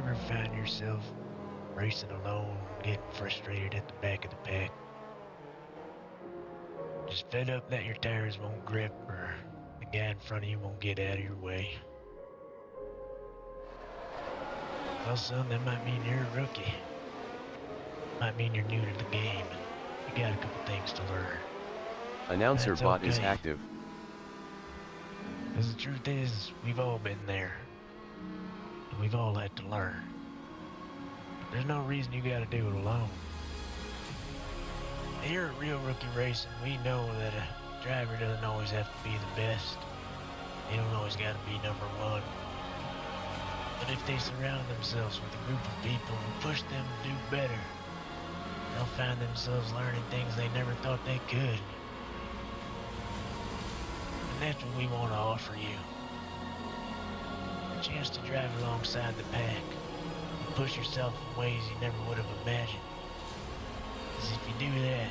ever find yourself racing alone, getting frustrated at the back of the pack? Just fed up that your tires won't grip or the guy in front of you won't get out of your way? Well, son, that might mean you're a rookie. Might mean you're new to the game and you got a couple things to learn. Announcer That's bot is okay. active. Because the truth is, we've all been there. And we've all had to learn. But there's no reason you gotta do it alone. Here at Real Rookie Racing, we know that a driver doesn't always have to be the best. They don't always gotta be number one. But if they surround themselves with a group of people who push them to do better, they'll find themselves learning things they never thought they could. And that's what we want to offer you. A chance to drive alongside the pack and push yourself in ways you never would have imagined. Because if you do that,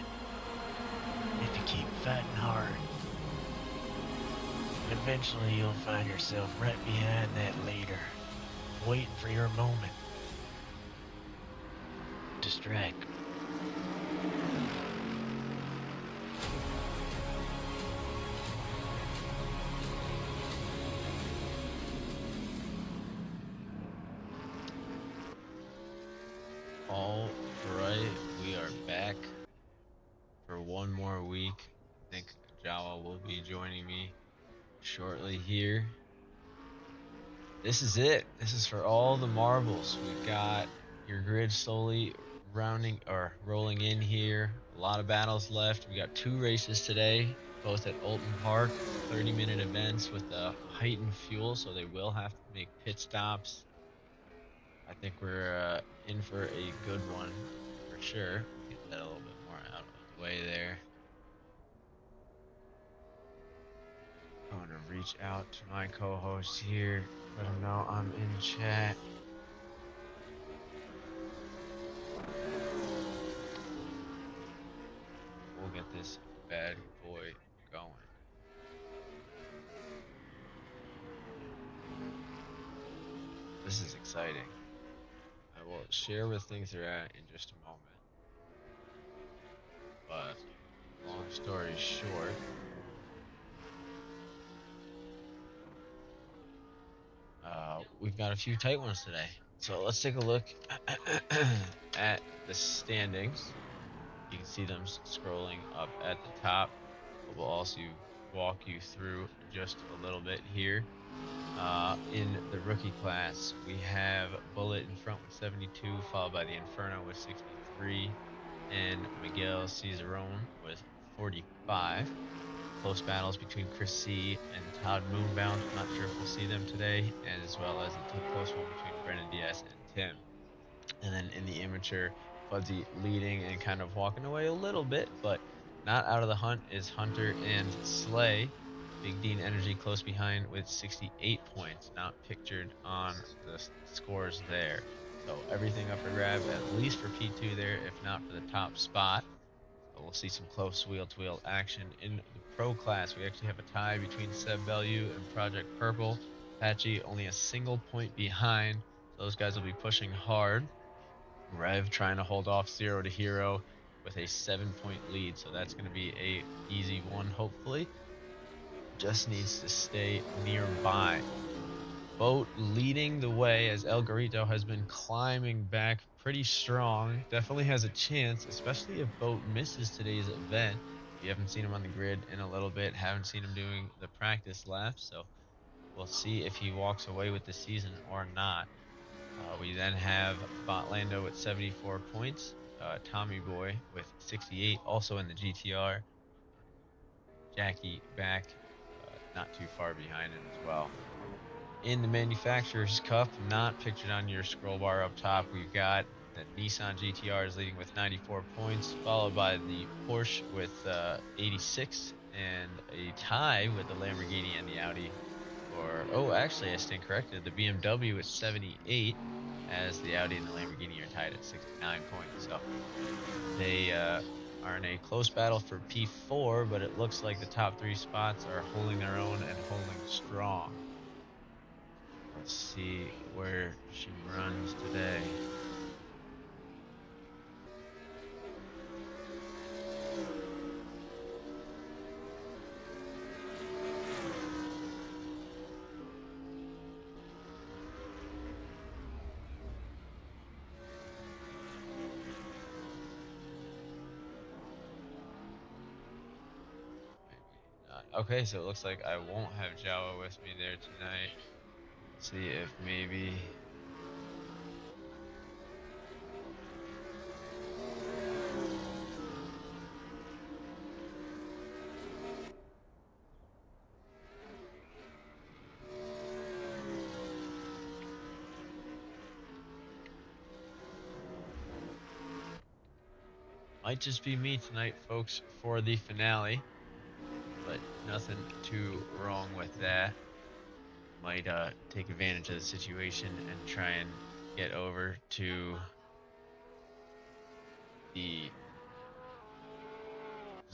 if you keep fighting hard, eventually you'll find yourself right behind that leader, waiting for your moment to strike. All right, we are back for one more week. I think Jawa will be joining me shortly here. This is it. This is for all the marbles. We've got your grid slowly rolling in here. A lot of battles left. We got 2 races today, both at Oulton Park, 30-minute events with heightened fuel, so they will have to make pit stops. I think we're in for a good one for sure. Get that a little bit more out of the way there. I'm going to reach out to my co-host here, let him know I'm in chat. We'll get this bad boy going. This is exciting. I will share where things are at in just a moment. But long story short, we've got a few tight ones today. So let's take a look at the standings. You can see them scrolling up at the top. But we'll also walk you through just a little bit here. In the rookie class, we have Bullet in front with 72, followed by the Inferno with 63, and Miguel Cicerone with 45. Close battles between Chris C. and Todd Moonbound. Not sure if we'll see them today, and as well as a close one between Brennan Diaz and Tim. And then in the amateur, Fuzzy leading and kind of walking away a little bit, but not out of the hunt is Hunter and Slay. Big Dean Energy close behind with 68 points, not pictured on the scores there. So everything up for grab, at least for P2 there, if not for the top spot. So we'll see some close wheel-to-wheel action in the pro class. We actually have a tie between Seb Bellew and Project Purple. Apache only a single point behind. Those guys will be pushing hard. Rev trying to hold off 0 to Hero with a 7-point lead, so that's going to be a easy one, hopefully. Just needs to stay nearby. Boat leading the way as El Garito has been climbing back pretty strong. Definitely has a chance, especially if Boat misses today's event. You haven't seen him on the grid in a little bit, haven't seen him doing the practice laps, so we'll see if he walks away with the season or not. We then have Botlando with 74 points, Tommy Boy with 68, also in the GTR. Jackie back, not too far behind him as well. In the Manufacturer's Cup, not pictured on your scroll bar up top, we've got the Nissan GTRs leading with 94 points, followed by the Porsche with 86, and a tie with the Lamborghini and the Audi. Actually, I stand corrected. The BMW is 78, as the Audi and the Lamborghini are tied at 69 points. So they are in a close battle for P4, but it looks like the top 3 spots are holding their own and holding strong. Let's see where she runs today. Maybe not. Okay, so it looks like I won't have Jawa with me there tonight. See if maybe might just be me tonight, folks, for the finale. But nothing too wrong with that. Might take advantage of the situation and try and get over to the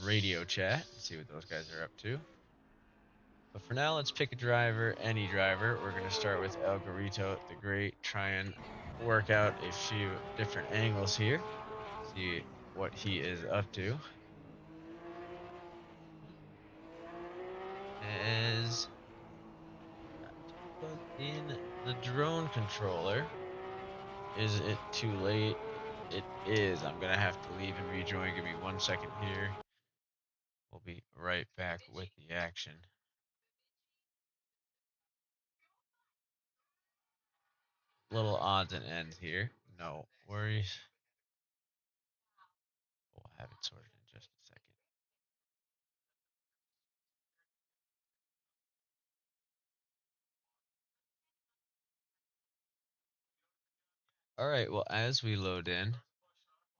radio chat and see what those guys are up to. But for now, let's pick a driver, any driver. We're going to start with El Garito the Great, try and work out a few different angles here, see what he is up to. As put in the drone controller. Is it too late? It is. I'm going to have to leave and rejoin. Give me 1 second here. We'll be right back with the action. Little odds and ends here. No worries. We'll have it sorted in just a second. All right, well, as we load in,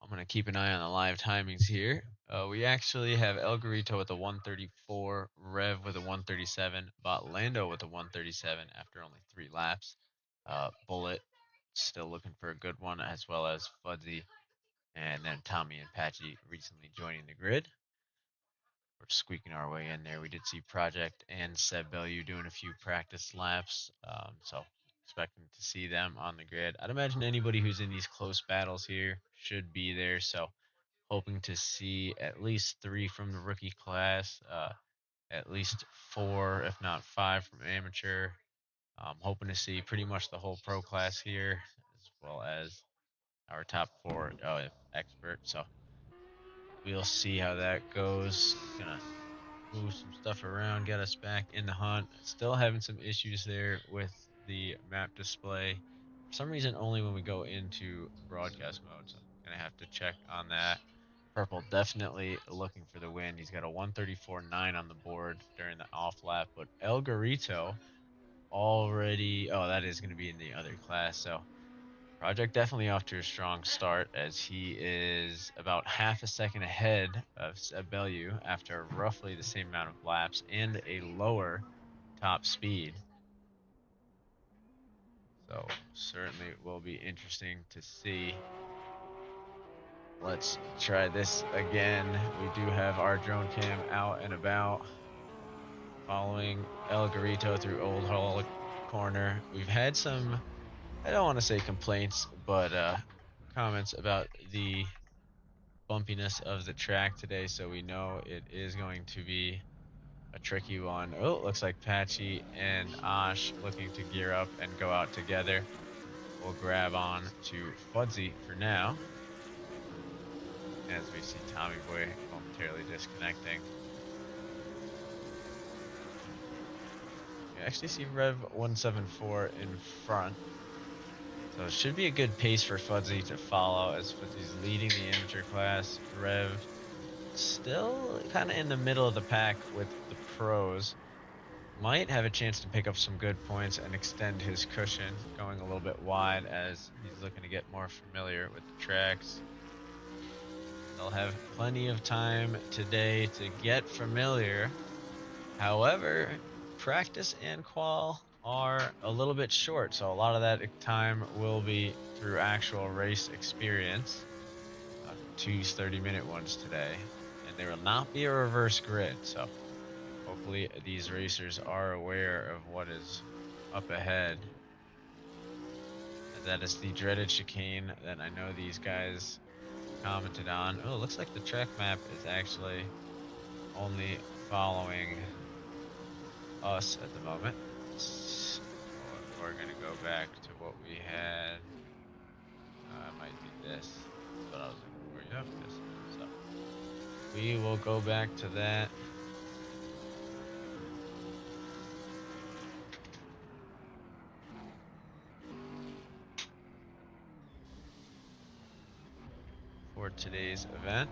I'm going to keep an eye on the live timings here. We actually have El Garito with a 134, Rev with a 137, Botlando with a 137 after only 3 laps. Bullet still looking for a good one, as well as Fuzzy, and then Tommy and Patchy recently joining the grid. We're squeaking our way in there. We did see Project and Seb Bellew doing a few practice laps, so expecting to see them on the grid. I'd imagine anybody who's in these close battles here should be there, so hoping to see at least 3 from the rookie class, at least 4, if not 5 from amateur. Hoping to see pretty much the whole pro class here, as well as our top 4 expert. So we'll see how that goes. Gonna move some stuff around, get us back in the hunt. Still having some issues there with the map display. For some reason, only when we go into broadcast mode. So gonna have to check on that. Purple definitely looking for the win. He's got a 134.9 on the board during the off lap, but El Garito already. Oh, that is going to be in the other class. So Project definitely off to a strong start as he is about half a second ahead of Seb Bellew after roughly the same amount of laps and a lower top speed. So certainly will be interesting to see. Let's try this again. We do have our drone cam out and about, following El Garito through Old Hall Corner. We've had some, I don't want to say complaints, but comments about the bumpiness of the track today, so we know it is going to be a tricky one. Oh, it looks like Patchy and Osh looking to gear up and go out together. We'll grab on to Fudzy for now, as we see Tommy Boy momentarily disconnecting. We actually see Rev 174 in front. So it should be a good pace for Fudzy to follow, as Fudzy's leading the amateur class. Rev still kind of in the middle of the pack with the pros. Might have a chance to pick up some good points and extend his cushion, going a little bit wide as he's looking to get more familiar with the tracks. They'll have plenty of time today to get familiar. However, practice and qual are a little bit short, so a lot of that time will be through actual race experience. 2 30-minute ones today, and there will not be a reverse grid, so hopefully these racers are aware of what is up ahead. That is the dreaded chicane that I know these guys commented on. Oh, it looks like the track map is actually only following us at the moment. We're gonna go back to what we had. It might be this. That's what I was looking for. Yep, yes it is. So we will go back to that. For today's event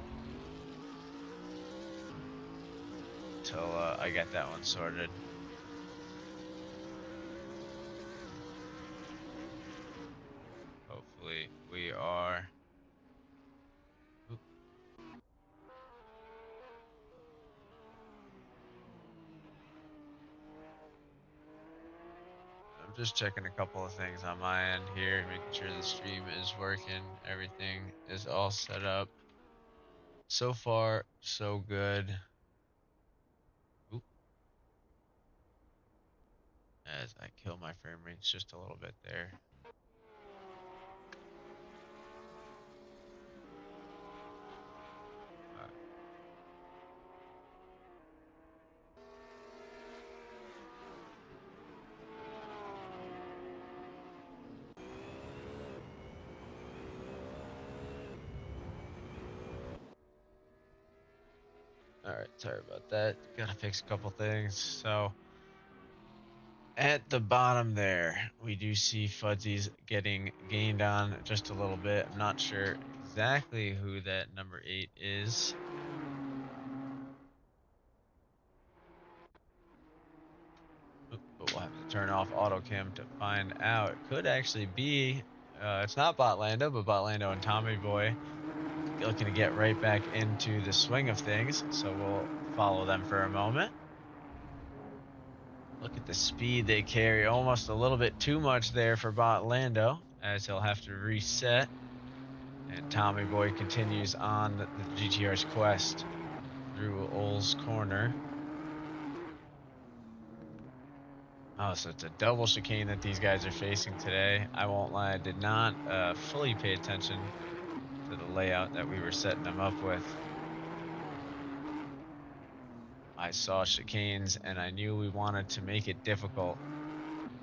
till I get that one sorted. Hopefully we are. Oop. I'm just checking a couple of things on my end here, making sure the stream is working. Everything is all set up. So far, so good. Oop. As I kill my frame rates just a little bit there. Alright, sorry about that. Gotta fix a couple things. So, at the bottom there, we do see Fuzzy's getting gained on just a little bit. I'm not sure exactly who that number 8 is. Oop, but we'll have to turn off AutoCam to find out. It could actually be, it's not Botlando, but Botlando and Tommy Boy looking to get right back into the swing of things. So we'll follow them for a moment. Look at the speed they carry, almost a little bit too much there for Botlando, as he'll have to reset. And Tommy Boy continues on the GTR's quest through Oul's corner. Oh, so it's a double chicane that these guys are facing today. I won't lie, I did not fully pay attention to the layout that we were setting them up with. I saw chicanes and I knew we wanted to make it difficult.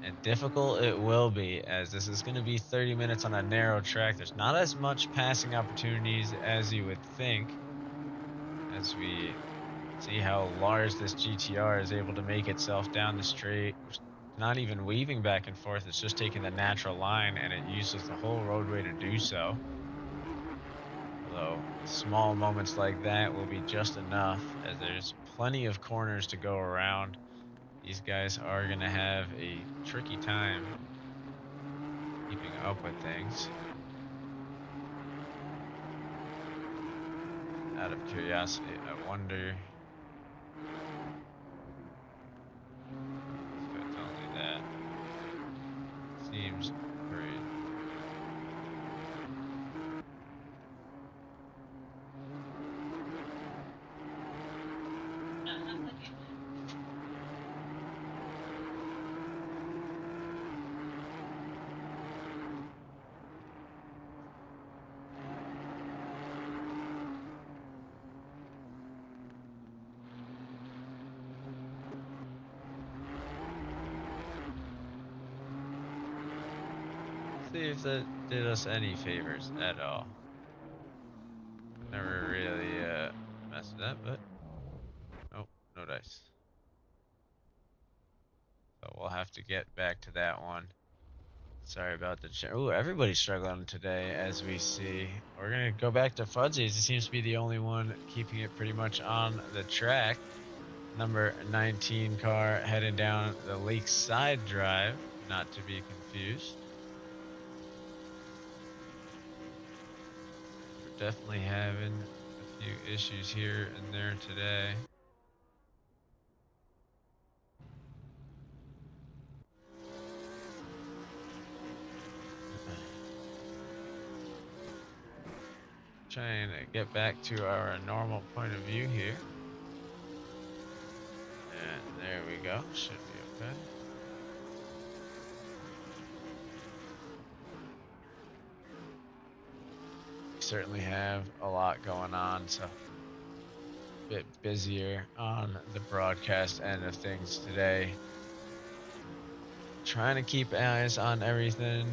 And difficult it will be, as this is going to be 30 minutes on a narrow track. There's not as much passing opportunities as you would think, as we see how large this GTR is able to make itself down the straight. It's not even weaving back and forth. It's just taking the natural line, and it uses the whole roadway to do so. Although small moments like that will be just enough, as there's plenty of corners to go around. These guys are going to have a tricky time keeping up with things. Out of curiosity, I wonder. So it's only that. Seems crazy. See if that did us any favors at all. Never really messed with that, but nope, no dice. So we'll have to get back to that one. Sorry about the chat. Ooh, everybody's struggling today, as we see. We're gonna go back to Fuzzy's. He seems to be the only one keeping it pretty much on the track. Number 19 car heading down the Lakeside Drive, not to be confused. We're definitely having a few issues here and there today. Trying to get back to our normal point of view here. And there we go. Should be okay. certainly have a lot going on, so a bit busier on the broadcast end of things today. Trying to keep eyes on everything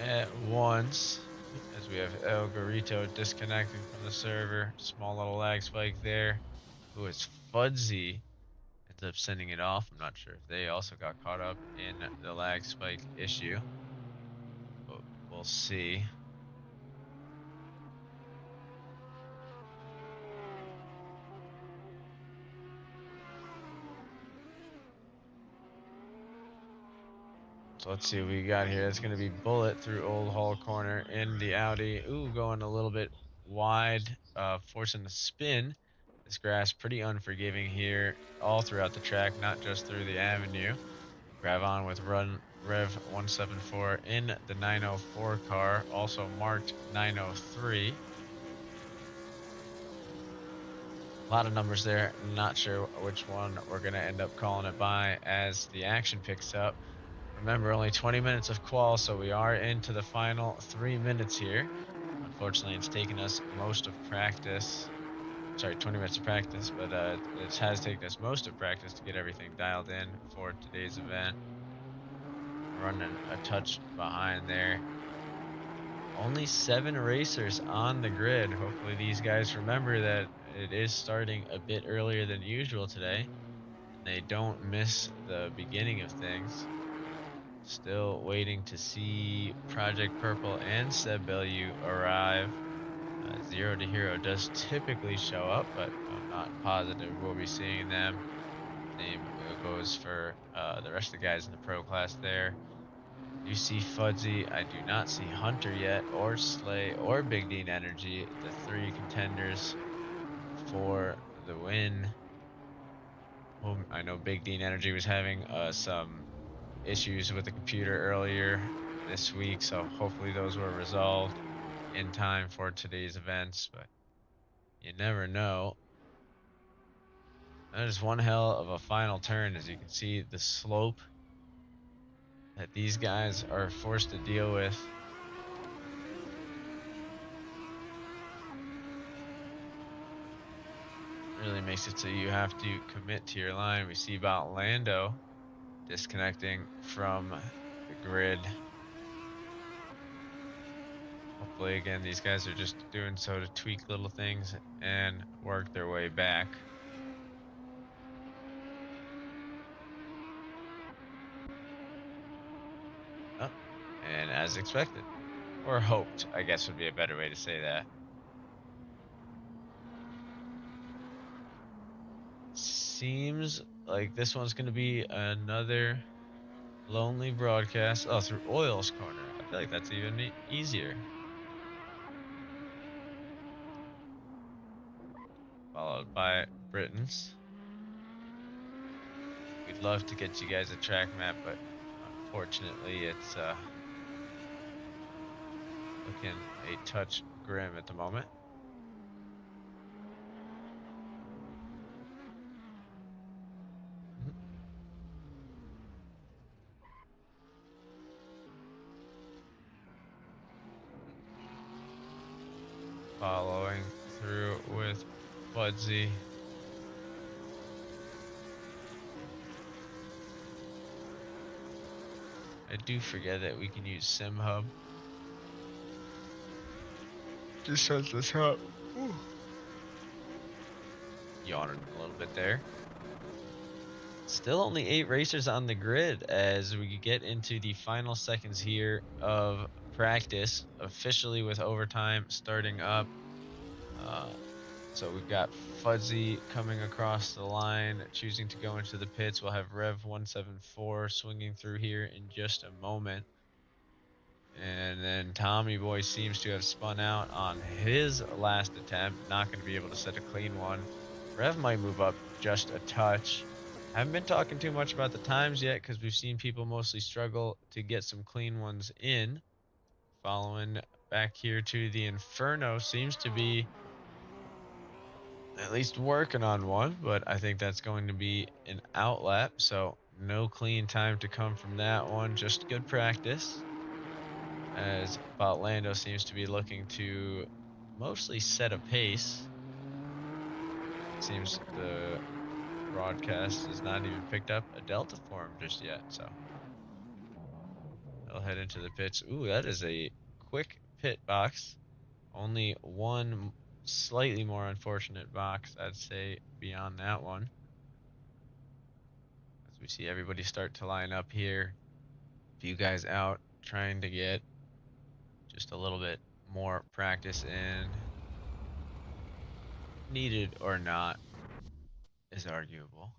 at once as we have El Garito disconnecting from the server. Small little lag spike there. Who is Fudzy ends up sending it off. I'm not sure if they also got caught up in the lag spike issue, but we'll see. So let's see what we got here. It's going to be Bullet through Old Hall Corner in the Audi. Ooh, going a little bit wide, forcing the spin. This grass pretty unforgiving here all throughout the track, not just through the avenue. Grab on with Run Rev 174 in the 904 car, also marked 903. A lot of numbers there. Not sure which one we're going to end up calling it by as the action picks up. Remember, only 20 minutes of qual, so we are into the final 3 minutes here. Unfortunately, it's taken us most of practice. Sorry, 20 minutes of practice, but it has taken us most of practice to get everything dialed in for today's event. Running a touch behind there. Only 7 racers on the grid. Hopefully these guys remember that it is starting a bit earlier than usual today, and they don't miss the beginning of things. Still waiting to see Project Purple and Seb Bellew arrive. Zero to Hero does typically show up, but I'm not positive we'll be seeing them. Same goes for the rest of the guys in the pro class there. You see Fudzy. I do not see Hunter yet, or Slay, or Big Dean Energy, the 3 contenders for the win. I know Big Dean Energy was having some issues with the computer earlier this week, so hopefully those were resolved in time for today's events, but you never know. That is one hell of a final turn. As you can see, the slope that these guys are forced to deal with. Really makes it so you have to commit to your line. We see about Lando disconnecting from the grid. Hopefully, again, these guys are just doing so to tweak little things and work their way back. Oh, and as expected, or hoped, I guess would be a better way to say that. Seems like this one's going to be another lonely broadcast. Oh, through Oil's Corner. I feel like that's even easier. Followed by Britain's. We'd love to get you guys a track map, but unfortunately it's looking a touch grim at the moment. Following through with Fudzy. I do forget that we can use SimHub. Just sets this up. Ooh. Yawning a little bit there. Still only 8 racers on the grid as we get into the final seconds here of practice, officially with overtime starting up. So we've got Fudzy coming across the line, choosing to go into the pits. We'll have Rev 174 swinging through here in just a moment. And then Tommy Boy seems to have spun out on his last attempt. Not going to be able to set a clean one. Rev might move up just a touch. Haven't been talking too much about the times yet because we've seen people mostly struggle to get some clean ones in. Following back here to the Inferno seems to be at least working on one, but I think that's going to be an outlap, so no clean time to come from that one, just good practice. as Lando seems to be looking to mostly set a pace. Seems the broadcast has not even picked up a delta for him just yet, so he'll head into the pits. Ooh, that is a quick pit box. Only one slightly more unfortunate box, I'd say, beyond that one. As we see everybody start to line up here. A few guys out trying to get just a little bit more practice in. Needed or not is arguable.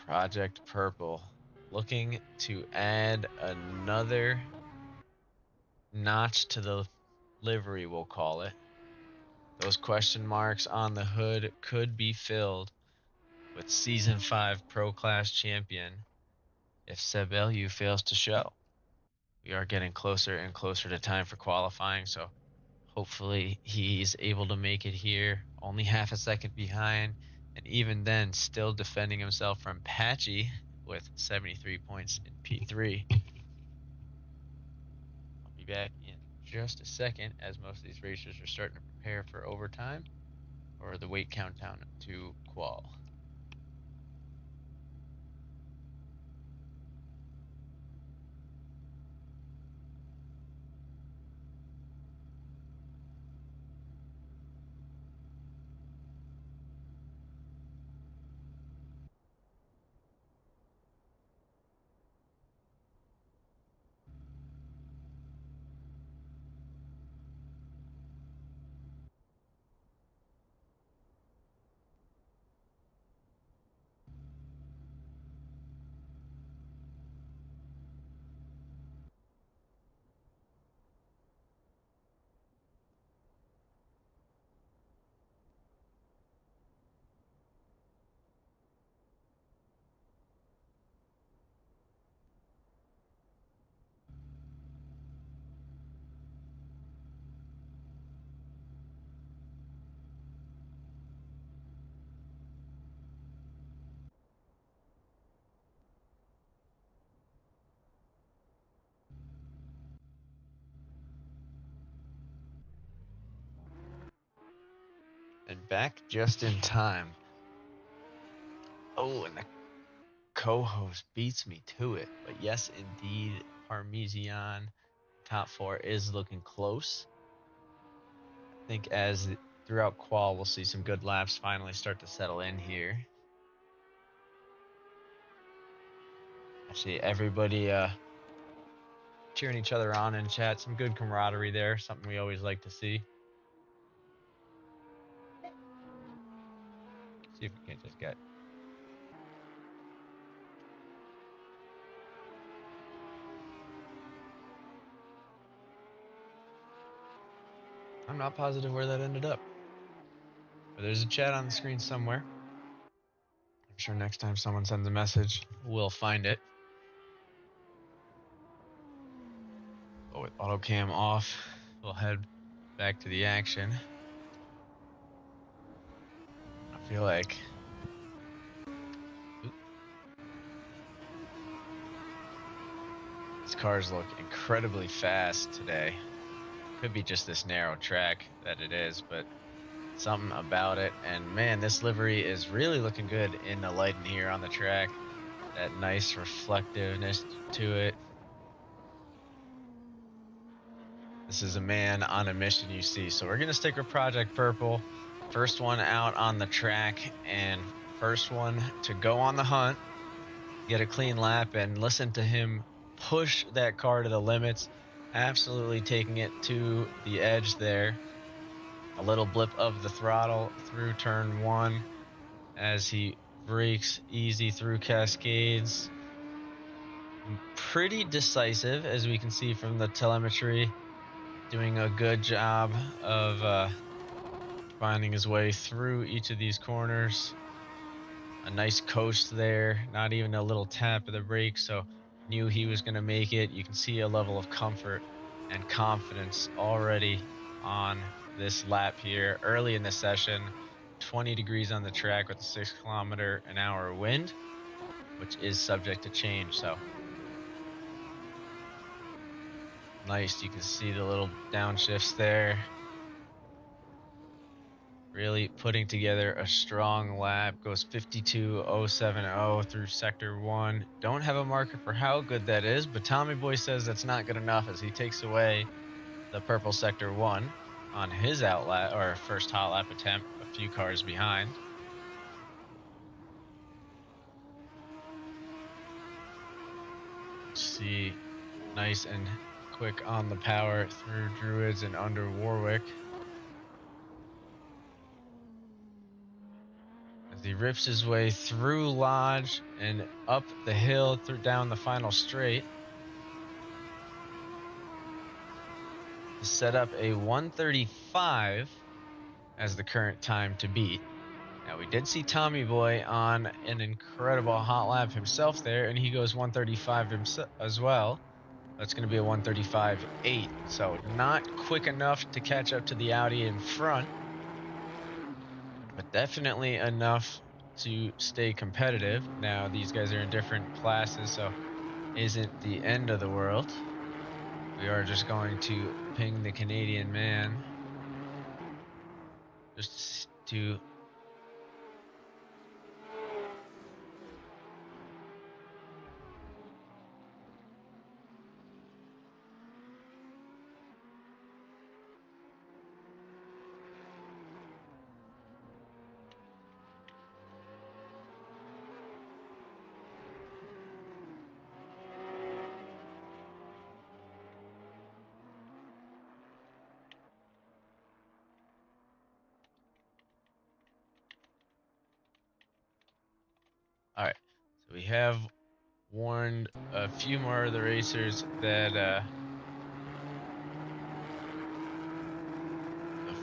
Project Purple looking to add another notch to the livery, we'll call it. Those question marks on the hood could be filled with Season 5 Pro Class Champion if Sebellu fails to show. We are getting closer and closer to time for qualifying, so hopefully he's able to make it here. Only half a second behind, and even then still defending himself from Patchy with 73 points in P3. I'll be back in just a second as most of these racers are starting to prepare for overtime or the weight countdown to qual. And back just in time. Oh, and the co-host beats me to it. But yes, indeed, Parmesan top four is looking close. I think as throughout qual, we'll see some good laps finally start to settle in here. Actually, everybody cheering each other on in chat. Some good camaraderie there. Something we always like to see. See if we can't just get. I'm not positive where that ended up. But there's a chat on the screen somewhere. I'm sure next time someone sends a message, we'll find it. But with auto cam off, we'll head back to the action. I feel like these cars look incredibly fast today. Could be just this narrow track that it is, but something about it. And man, this livery is really looking good in the lighting here on the track. That nice reflectiveness to it. This is a man on a mission, you see. So we're going to stick with Project Purple. First one out on the track and first one to go on the hunt, get a clean lap, and listen to him push that car to the limits. Absolutely taking it to the edge there. A little blip of the throttle through turn one as he brakes easy through Cascades. Pretty decisive, as we can see from the telemetry. Doing a good job of finding his way through each of these corners. A nice coast there, not even a little tap of the brake, so knew he was going to make it. You can see a level of comfort and confidence already on this lap here early in the session. 20 degrees on the track with a 6 km/h wind, which is subject to change. So nice. You can see the little downshifts there. Really putting together a strong lap. Goes 52.070 through sector 1. Don't have a marker for how good that is, but Tommy Boy says that's not good enough as he takes away the purple sector 1 on his outlap or first hot lap attempt, a few cars behind. See, nice and quick on the power through Druids and under Warwick. As he rips his way through Lodge and up the hill through down the final straight to set up a 1:35 as the current time to beat. Now, we did see Tommy Boy on an incredible hot lap himself there, and he goes 1:35 himself as well. That's going to be a 1:35.8, so not quick enough to catch up to the Audi in front, but definitely enough to stay competitive. Now, these guys are in different classes, so isn't the end of the world. We are just going to ping the Canadian man just to all right. So we have warned a few more of the racers that the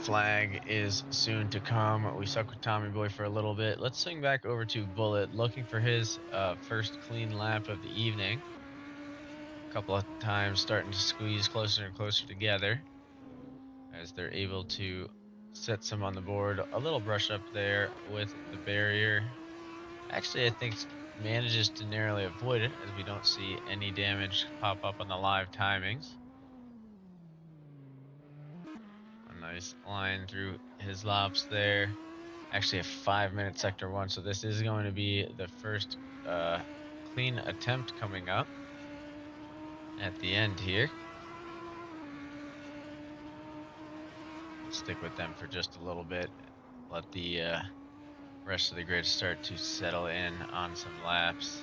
flag is soon to come. We stuck with Tommy Boy for a little bit. Let's swing back over to Bullet, looking for his first clean lap of the evening. A couple of times starting to squeeze closer and closer together as they're able to set some on the board. A little brush up there with the barrier. Actually, I think manages to narrowly avoid it as we don't see any damage pop up on the live timings. A nice line through his laps there. Actually, a 5-minute sector 1, so this is going to be the first clean attempt coming up at the end here. We'll stick with them for just a little bit. Let the rest of the grid start to settle in on some laps.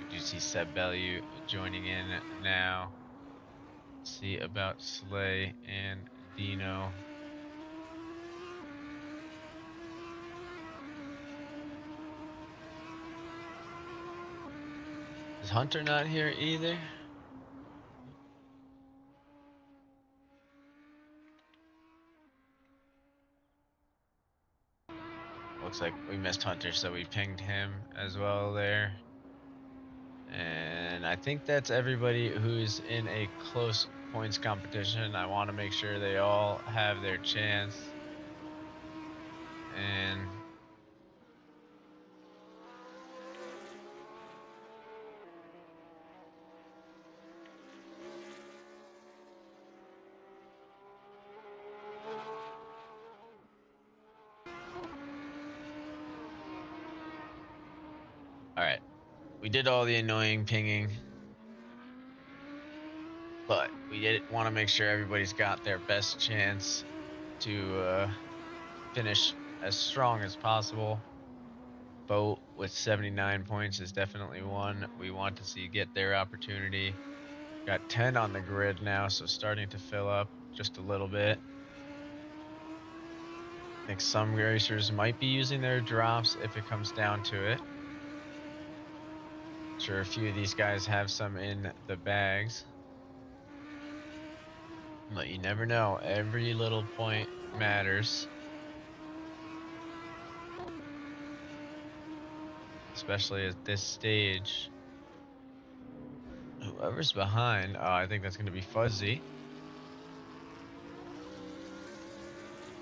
We do see Seb Bellew joining in now. Let's see about Slay and Dino. Is Hunter not here either? Looks like we missed Hunter, so we pinged him as well there. And I think that's everybody who's in a close points competition. I want to make sure they all have their chance. And all right, we did all the annoying pinging, but we did want to make sure everybody's got their best chance to finish as strong as possible. Boat with 79 points is definitely one we want to see get their opportunity. Got 10 on the grid now, so starting to fill up just a little bit. I think some racers might be using their drops if it comes down to it. Sure, a few of these guys have some in the bags. But you never know. Every little point matters. Especially at this stage. Whoever's behind, I think that's going to be Fuzzy.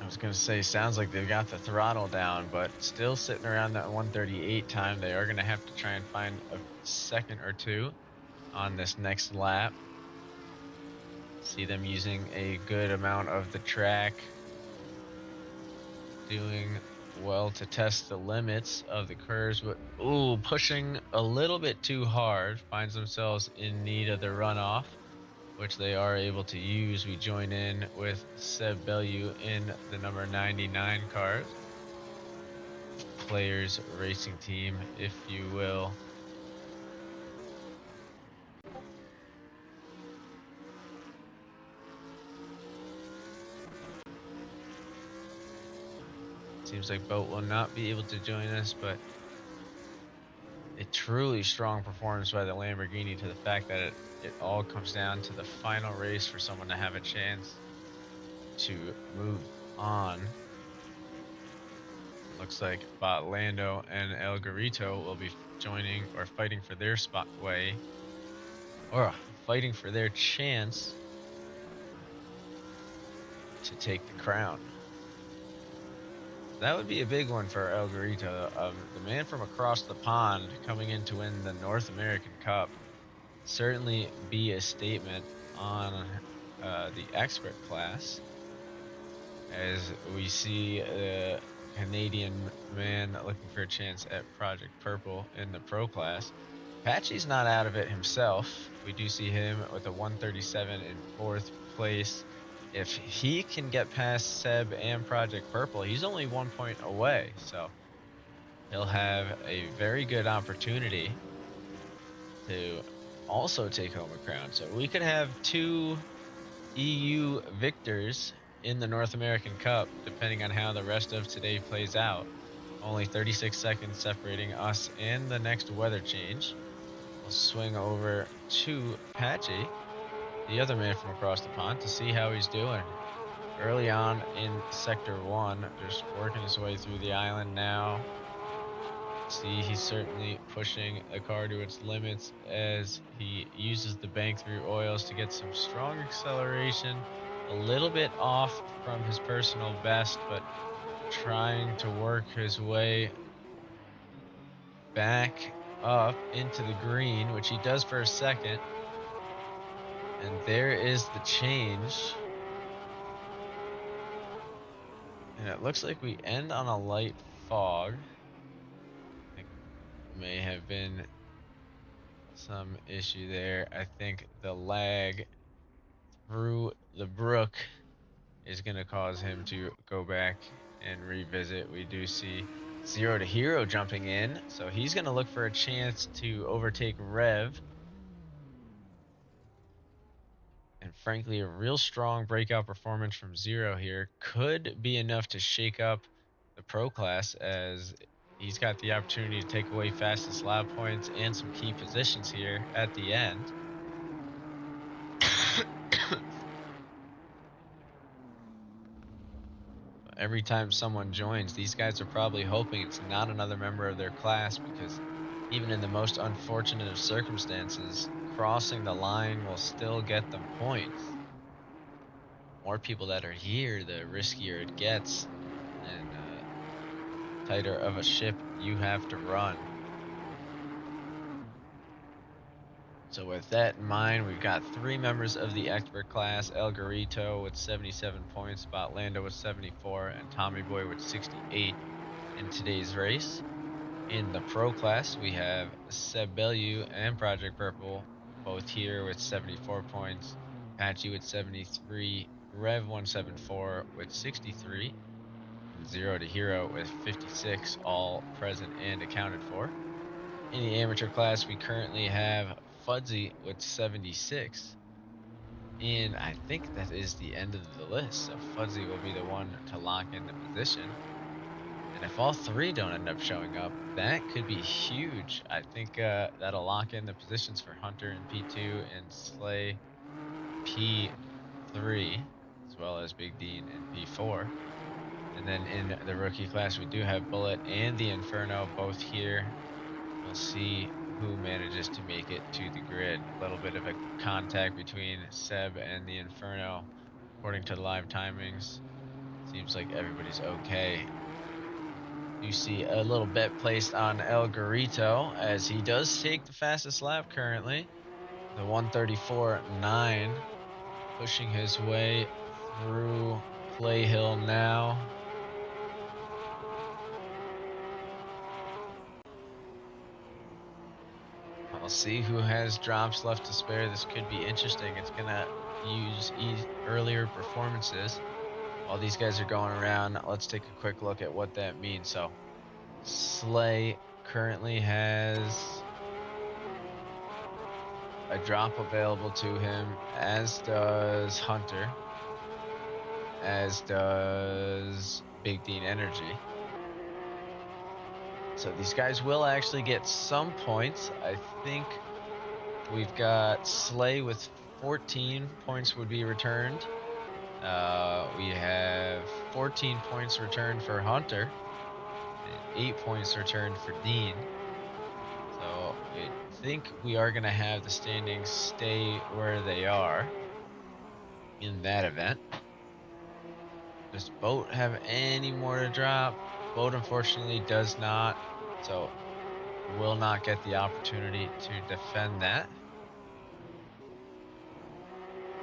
was gonna say, sounds like they've got the throttle down, but still sitting around that 138 time. They are gonna have to try and find a second or two on this next lap. See them using a good amount of the track, doing well to test the limits of the curves, but ooh, pushing a little bit too hard, finds themselves in need of the runoff, which they are able to use. We join in with Seb Bellew in the number 99 cars, Players Racing Team, if you will. Seems like Boat will not be able to join us, but a truly strong performance by the Lamborghini, to the fact that it all comes down to the final race for someone to have a chance to move on. Looks like Botlando and El Garito will be joining or fighting for their spotway, or fighting for their chance to take the crown. That would be a big one for El Garito. The man from across the pond coming in to win the North American Cup. Certainly be a statement on the expert class, as we see a Canadian man looking for a chance at Project Purple in the pro class. Patchy's not out of it himself. We do see him with a 137 in fourth place. If he can get past Seb and Project Purple, he's only 1 point away. So he'll have a very good opportunity to also take home a crown. So we could have two EU victors in the North American Cup, depending on how the rest of today plays out. Only 36 seconds separating us and the next weather change. We'll swing over to Patchy, the other man from across the pond, to see how he's doing. Early on in Sector 1, just working his way through the island now. See, he's certainly pushing the car to its limits as he uses the bank through oils to get some strong acceleration. A little bit off from his personal best, but trying to work his way back up into the green, which he does for a second. And there is the change. And it looks like we end on a light fog. I think may have been some issue there. I think the lag through the brook is going to cause him to go back and revisit. We do see Zero to Hero jumping in, so he's going to look for a chance to overtake Rev. And frankly, a real strong breakout performance from Zero here could be enough to shake up the pro class, as he's got the opportunity to take away fastest lap points and some key positions here at the end. Every time someone joins, these guys are probably hoping it's not another member of their class, because even in the most unfortunate of circumstances, crossing the line will still get them points. More people that are here, the riskier it gets, and tighter of a ship you have to run. So with that in mind, we've got three members of the expert class: El Garito with 77 points, Botlando with 74, and Tommy Boy with 68 in today's race. In the pro class, we have Seb Bellew and Project Purple, both here with 74 points, Patchy with 73, Rev 174 with 63, and Zero to Hero with 56, all present and accounted for. In the amateur class, we currently have Fudzy with 76. And I think that is the end of the list. So Fudzy will be the one to lock in the position. And if all three don't end up showing up, that could be huge. I think that'll lock in the positions for Hunter in P2 and Slay P3, as well as Big Dean in P4. And then in the rookie class, we do have Bullet and the Inferno both here. We'll see who manages to make it to the grid. A little bit of a contact between Seb and the Inferno, according to the live timings. Seems like everybody's okay. You see a little bet placed on El Garito as he does take the fastest lap currently. The 134.9, pushing his way through Clay Hill now. I'll see who has drops left to spare. This could be interesting. It's going to use earlier performances. While these guys are going around, let's take a quick look at what that means. So, Slay currently has a drop available to him, as does Hunter, as does Big Dean Energy. So these guys will actually get some points. I think we've got Slay with 14 points would be returned. We have 14 points returned for Hunter and 8 points returned for Dean. So I think we are going to have the standings stay where they are in that event. Does Boat have any more to drop? Boat unfortunately does not, so will not get the opportunity to defend that.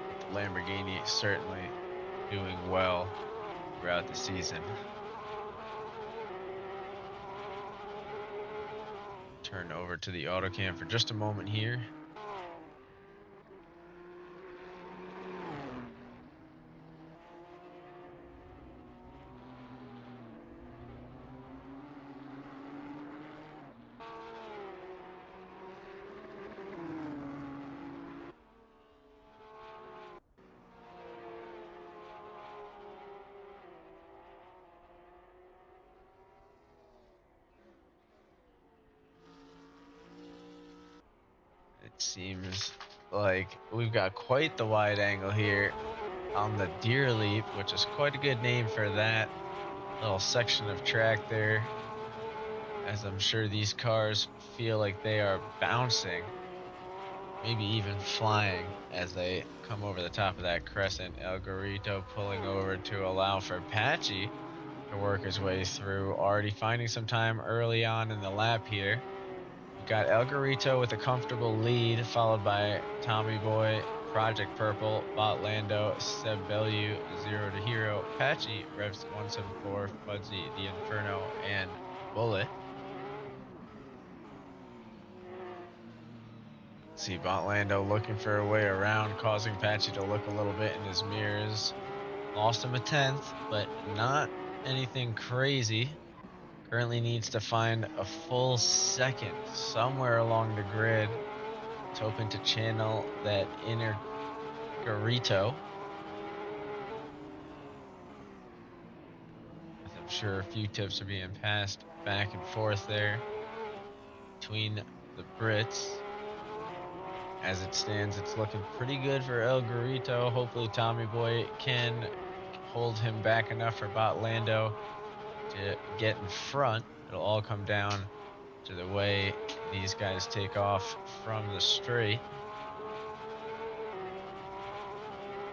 But the Lamborghini certainly doing well throughout the season. Turn over to the autocam for just a moment here. It seems like we've got quite the wide angle here on the Deer Leap, which is quite a good name for that little section of track there, as I'm sure these cars feel like they are bouncing, maybe even flying as they come over the top of that crescent. El Garito pulling over to allow for Patchy to work his way through, already finding some time early on in the lap here. We've got El Garito with a comfortable lead, followed by Tommy Boy, Project Purple, Bot Lando, Seb Bellew, Zero to Hero, Patchy, Revs 174, Fudsy, The Inferno, and Bullet. See Bot Lando looking for a way around, causing Patchy to look a little bit in his mirrors. Lost him a 10th, but not anything crazy. Currently needs to find a full second somewhere along the grid. It's hoping to channel that inner Garito, as I'm sure a few tips are being passed back and forth there between the Brits. As it stands, it's looking pretty good for El Garito. Hopefully Tommy Boy can hold him back enough for Bot Lando to get in front. It'll all come down to the way these guys take off from the straight.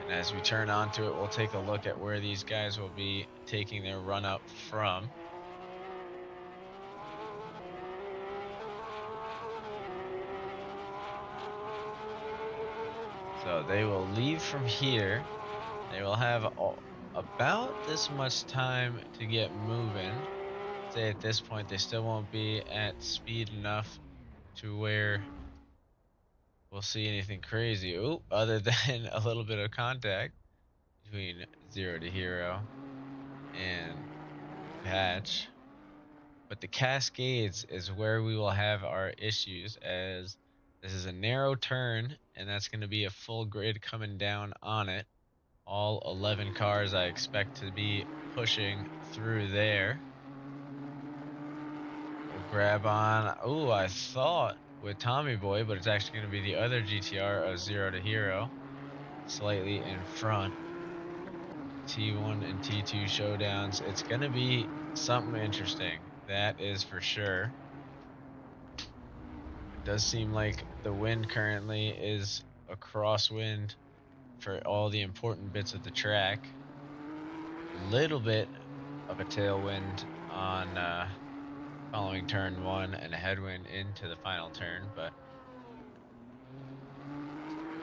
And as we turn onto it, we'll take a look at where these guys will be taking their run up from. So they will leave from here. They will have about this much time to get moving. Say at this point, they still won't be at speed enough to where we'll see anything crazy. Ooh, other than a little bit of contact between Zero to Hero and Patch. But the Cascades is where we will have our issues, as this is a narrow turn, and that's going to be a full grid coming down on it. All 11 cars I expect to be pushing through there. We'll grab on, ooh, I thought with Tommy Boy, but it's actually going to be the other GTR of Zero to Hero, slightly in front. T1 and T2 showdowns. It's going to be something interesting. That is for sure. It does seem like the wind currently is a crosswind for all the important bits of the track. little bit of a tailwind on following turn 1 and a headwind into the final turn, but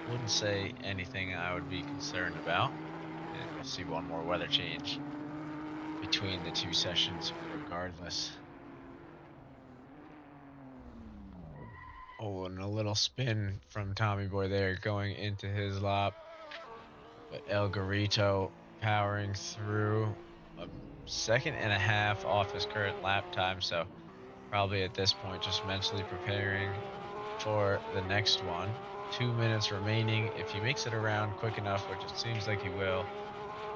wouldn't say anything I would be concerned about. And you'll see one more weather change between the two sessions regardless. Oh, and a little spin from Tommy Boy there going into his lap. But El Garito powering through a second and a half off his current lap time. So probably at this point just mentally preparing for the next one. 2 minutes remaining. If he makes it around quick enough, which it seems like he will,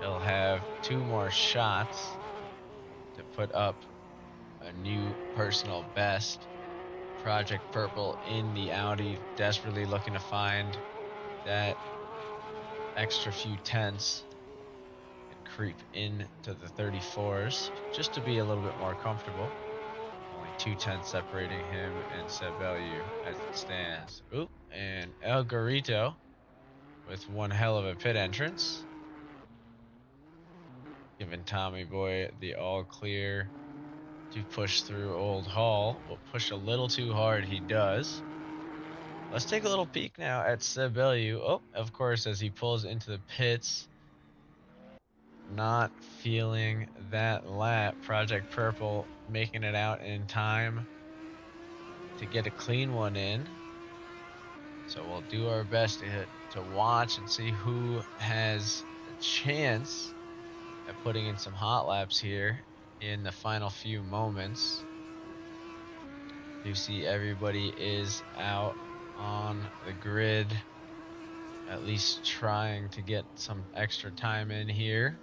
he'll have 2 more shots to put up a new personal best. Project Purple in the Audi, desperately looking to find that extra few tenths and creep into the 34s just to be a little bit more comfortable. Only 2 tenths separating him and Seb Bellew as it stands. Oop, and El Garito with one hell of a pit entrance, giving Tommy Boy the all clear to push through Old Hall, but push a little too hard he does. Let's take a little peek now at Seb Bellew. Oh, of course, as he pulls into the pits, not feeling that lap. Project Purple making it out in time to get a clean one in. So we'll do our best to watch and see who has a chance at putting in some hot laps here in the final few moments. You see everybody is out on the grid, at least trying to get some extra time in here.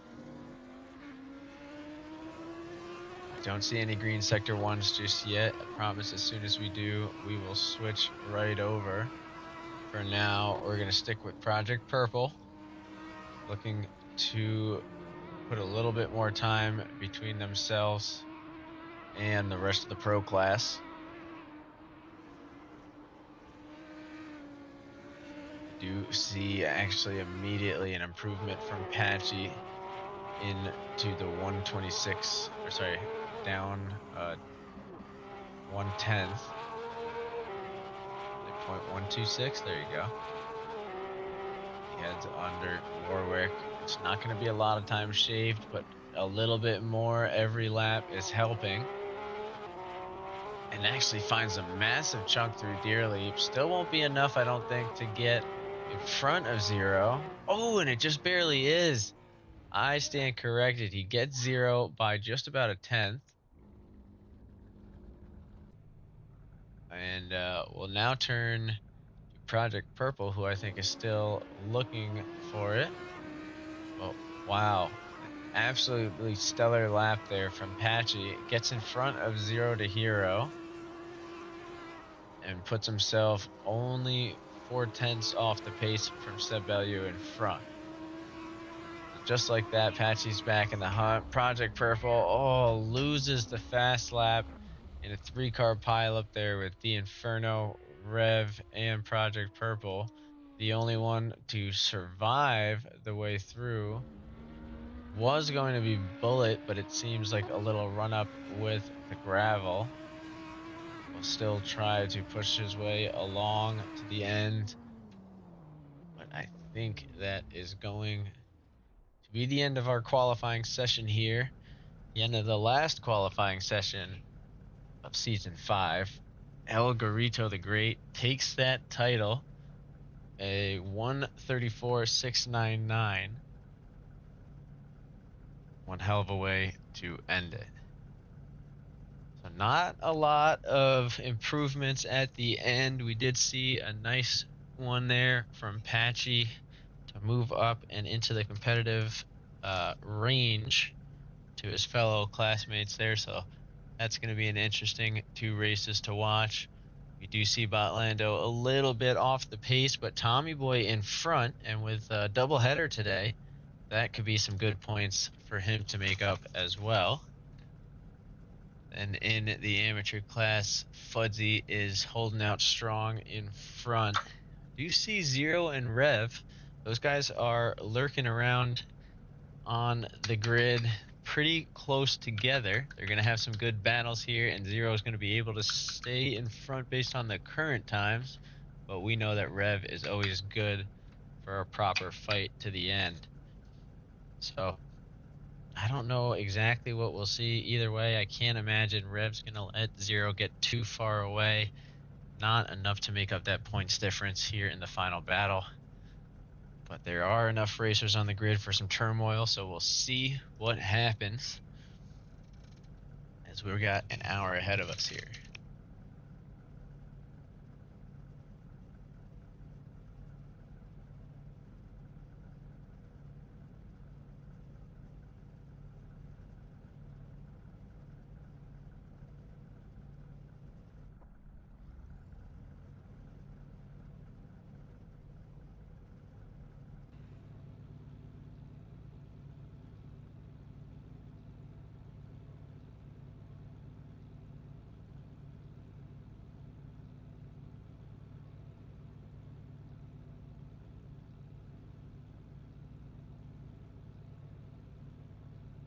Don't see any green sector ones just yet. I promise as soon as we do, we will switch right over. For now, we're going to stick with Project Purple, looking to put a little bit more time between themselves and the rest of the pro class. We do see actually immediately an improvement from Patchy into the 126, or sorry, down 1/10. 0.126, there you go. He heads under Warwick. It's not going to be a lot of time shaved, but a little bit more every lap is helping. And actually finds a massive chunk through Deerleap. Still won't be enough, I don't think, to get in front of Zero. Oh, and it just barely is. I stand corrected. He gets Zero by just about a tenth. And we'll now turn to Project Purple, who I think is still looking for it. But wow, an absolutely stellar lap there from Patchy. Gets in front of Zero to Hero and puts himself only 4 tenths off the pace from Seb Bellew in front. So just like that, Patchy's back in the hunt. Project Purple, loses the fast lap in a 3-car pileup there with the Inferno, Rev, and Project Purple. The only one to survive the way through was going to be Bullet, but it seems like a little run up with the gravel. Will still try to push his way along to the end, but I think that is going to be the end of our qualifying session here. The end of the last qualifying session of season 5. El Garito the Great takes that title, a 134.699. One hell of a way to end it. So not a lot of improvements at the end. We did see a nice one there from Patchy to move up and into the competitive range to his fellow classmates there. So that's going to be an interesting 2 races to watch. We do see Botlando a little bit off the pace, but Tommy Boy in front, and with a doubleheader today, that could be some good points for him to make up as well. And in the amateur class, Fudzy is holding out strong in front. Do you see Zero and Rev? Those guys are lurking around on the grid pretty close together. They're going to have some good battles here, and Zero is going to be able to stay in front based on the current times, but we know that Rev is always good for a proper fight to the end. So I don't know exactly what we'll see either way. I can't imagine Rev's going to let Zero get too far away. Not enough to make up that points difference here in the final battle. But there are enough racers on the grid for some turmoil, so we'll see what happens as we've got an hour ahead of us here.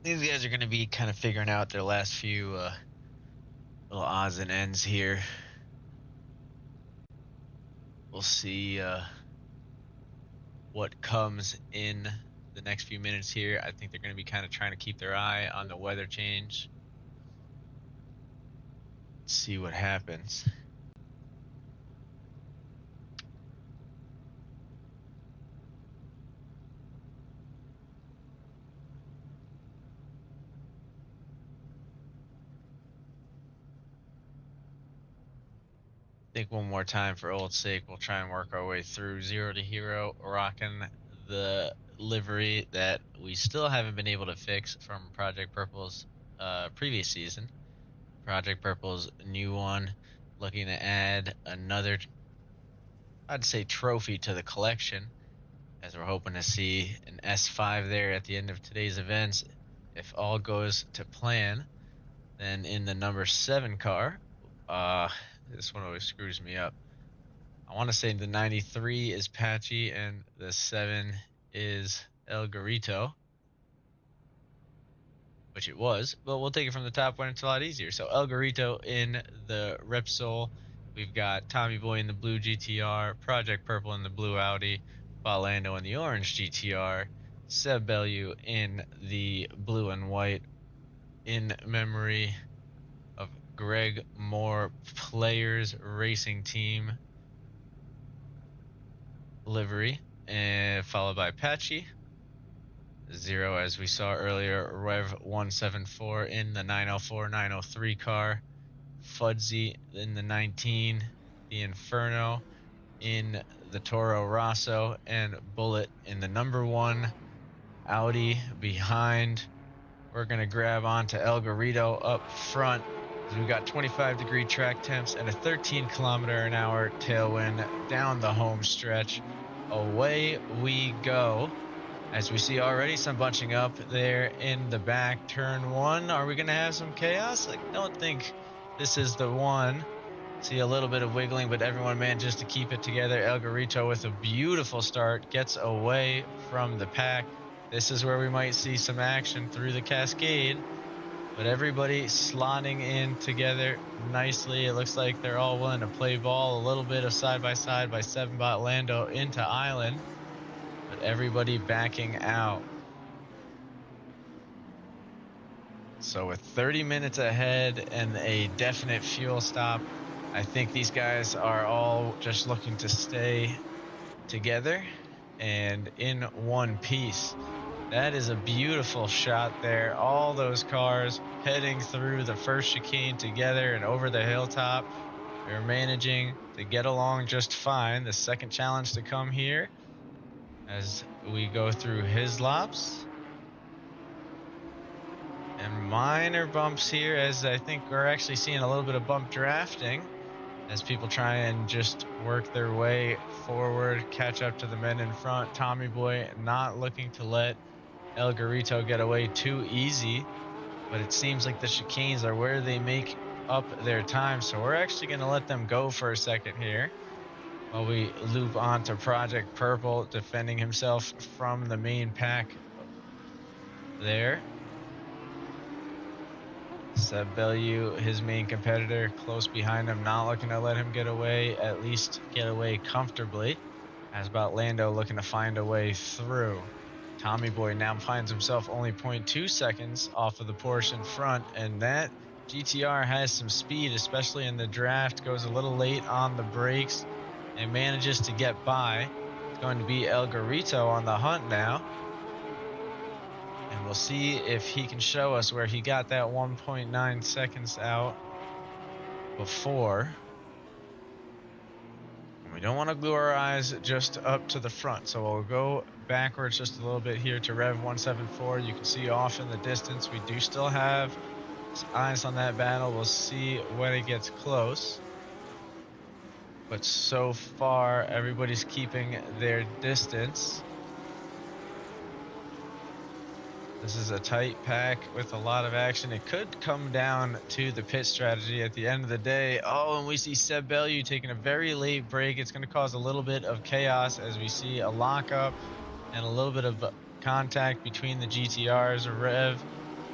These guys are going to be kind of figuring out their last few little odds and ends here. We'll see what comes in the next few minutes here. I think they're going to be kind of trying to keep their eye on the weather change. See what happens. I think one more time for old sake, we'll try and work our way through Zero to Hero, rocking the livery that we still haven't been able to fix from Project Purple's previous season. Project Purple's new one, looking to add another, I'd say, trophy to the collection, as we're hoping to see an S5 there at the end of today's events. If all goes to plan, then in the number 7 car, this one always screws me up. I want to say the 93 is Patchy and the 7 is El Garito, which it was, but we'll take it from the top when it's a lot easier. So El Garito in the Repsol. We've got Tommy Boy in the blue GTR, Project Purple in the blue Audi, Lando in the orange GTR, Seb Bellew in the blue and white, in memory of Greg Moore Players Racing Team livery, and followed by Patchy. Zero, as we saw earlier, Rev 174 in the 904 903 car, Fudsy in the 19, the Inferno in the Toro Rosso, and Bullet in the number 1 Audi behind. We're going to grab onto El Garrido up front. We've got 25-degree track temps and a 13-kilometer-an-hour tailwind down the home stretch. Away we go. As we see already some bunching up there in the back. Turn 1, are we going to have some chaos? I don't think this is the one. See a little bit of wiggling, but everyone manages to keep it together. El Garito with a beautiful start gets away from the pack. This is where we might see some action through the cascade, but everybody slotting in together nicely. It looks like they're all willing to play ball. A little bit of side-by-side by 7-bot Lando into Island, but everybody backing out. So with 30 minutes ahead and a definite fuel stop, I think these guys are all just looking to stay together and in one piece. That is a beautiful shot there. All those cars heading through the first chicane together and over the hilltop. They're managing to get along just fine. The second challenge to come here as we go through his laps. And minor bumps here, as I think we're actually seeing a little bit of bump drafting as people try and just work their way forward, catch up to the men in front. Tommy Boy not looking to let El Garito get away too easy, but it seems like the chicanes are where they make up their time. So we're actually going to let them go for a second here while we loop on to Project Purple, defending himself from the main pack there. Seb Bellew, his main competitor, close behind him, not looking to let him get away, at least get away comfortably. As about Lando looking to find a way through. Tommy Boy now finds himself only 0.2 seconds off of the Porsche in front, and that GTR has some speed, especially in the draft, goes a little late on the brakes and manages to get by. It's going to be El Garito on the hunt now. And we'll see if he can show us where he got that 1.9 seconds out before. And we don't want to glue our eyes just up to the front, so we'll go backwards just a little bit here to Rev 174. You can see off in the distance, we do still have eyes on that battle. We'll see when it gets close. But so far, everybody's keeping their distance. This is a tight pack with a lot of action. It could come down to the pit strategy at the end of the day. Oh, and we see Seb Bellew taking a very late break. It's going to cause a little bit of chaos as we see a lockup and a little bit of contact between the GTRs. Rev,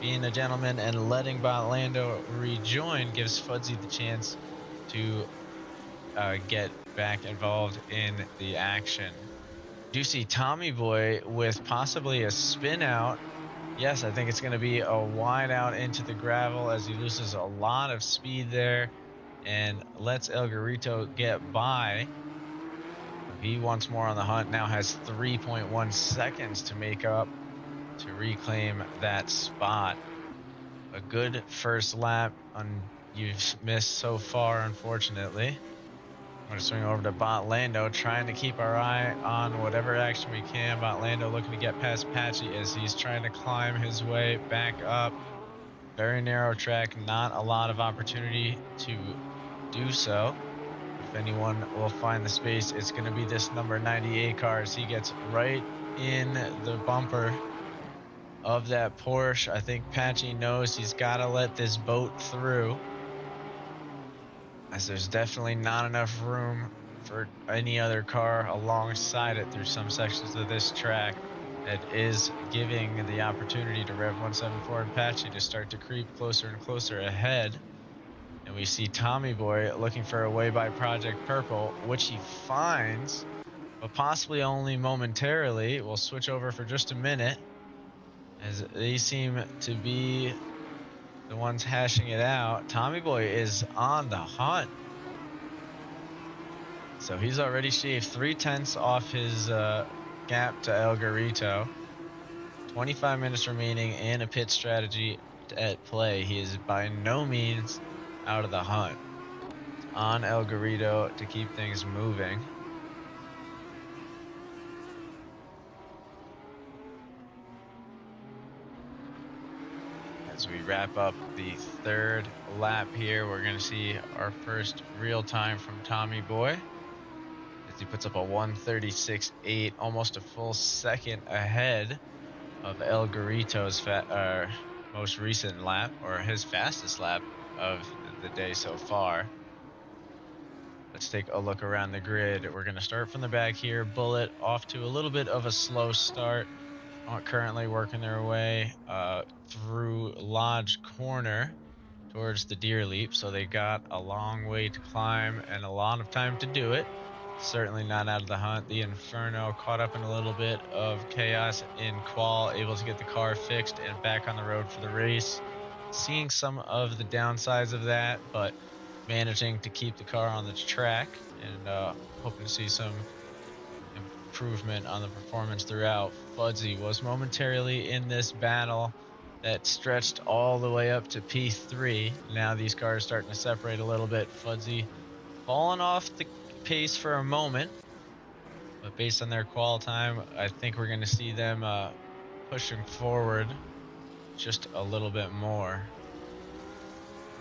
being a gentleman and letting Lando rejoin, gives Fudzy the chance to get back involved in the action. Do you see Tommy Boy with possibly a spin out? Yes, I think it's going to be a wide out into the gravel as he loses a lot of speed there and lets El Garito get by. So he once more on the hunt, now has 3.1 seconds to make up to reclaim that spot. A good first lap you've missed so far, unfortunately. I'm going to swing over to Lando, trying to keep our eye on whatever action we can. Lando looking to get past Patchy as he's trying to climb his way back up. Very narrow track, not a lot of opportunity to do so. But if anyone will find the space, it's going to be this number 98 car as he gets right in the bumper of that Porsche. I think Patchy knows he's got to let this boat through, as there's definitely not enough room for any other car alongside it through some sections of this track. That is giving the opportunity to Rev 174 and Patchy to start to creep closer and closer ahead. And we see Tommy Boy looking for a way by Project Purple, which he finds, but possibly only momentarily. We'll switch over for just a minute, as they seem to be the ones hashing it out. Tommy Boy is on the hunt. So he's already shaved 0.3 off his gap to El Garito. 25 minutes remaining and a pit strategy at play. He is by no means out of the hunt. It's on El Garito to keep things moving. As we wrap up the third lap here, we're going to see our first real time from Tommy Boy, as he puts up a 1:36.8, almost a full second ahead of El Garito's most recent lap, or his fastest lap of the day so far. Let's take a look around the grid. We're going to start from the back here. Bullet off to a little bit of a slow start, currently working their way through Lodge Corner towards the Deer Leap, so they got a long way to climb and a lot of time to do it. Certainly not out of the hunt. The Inferno caught up in a little bit of chaos in qual, able to get the car fixed and back on the road for the race. Seeing some of the downsides of that, but managing to keep the car on the track, and hoping to see some improvement on the performance throughout. Fudzy was momentarily in this battle that stretched all the way up to P3. Now these cars starting to separate a little bit. Fudzy falling off the pace for a moment, but based on their qual time, I think we're going to see them pushing forward just a little bit more.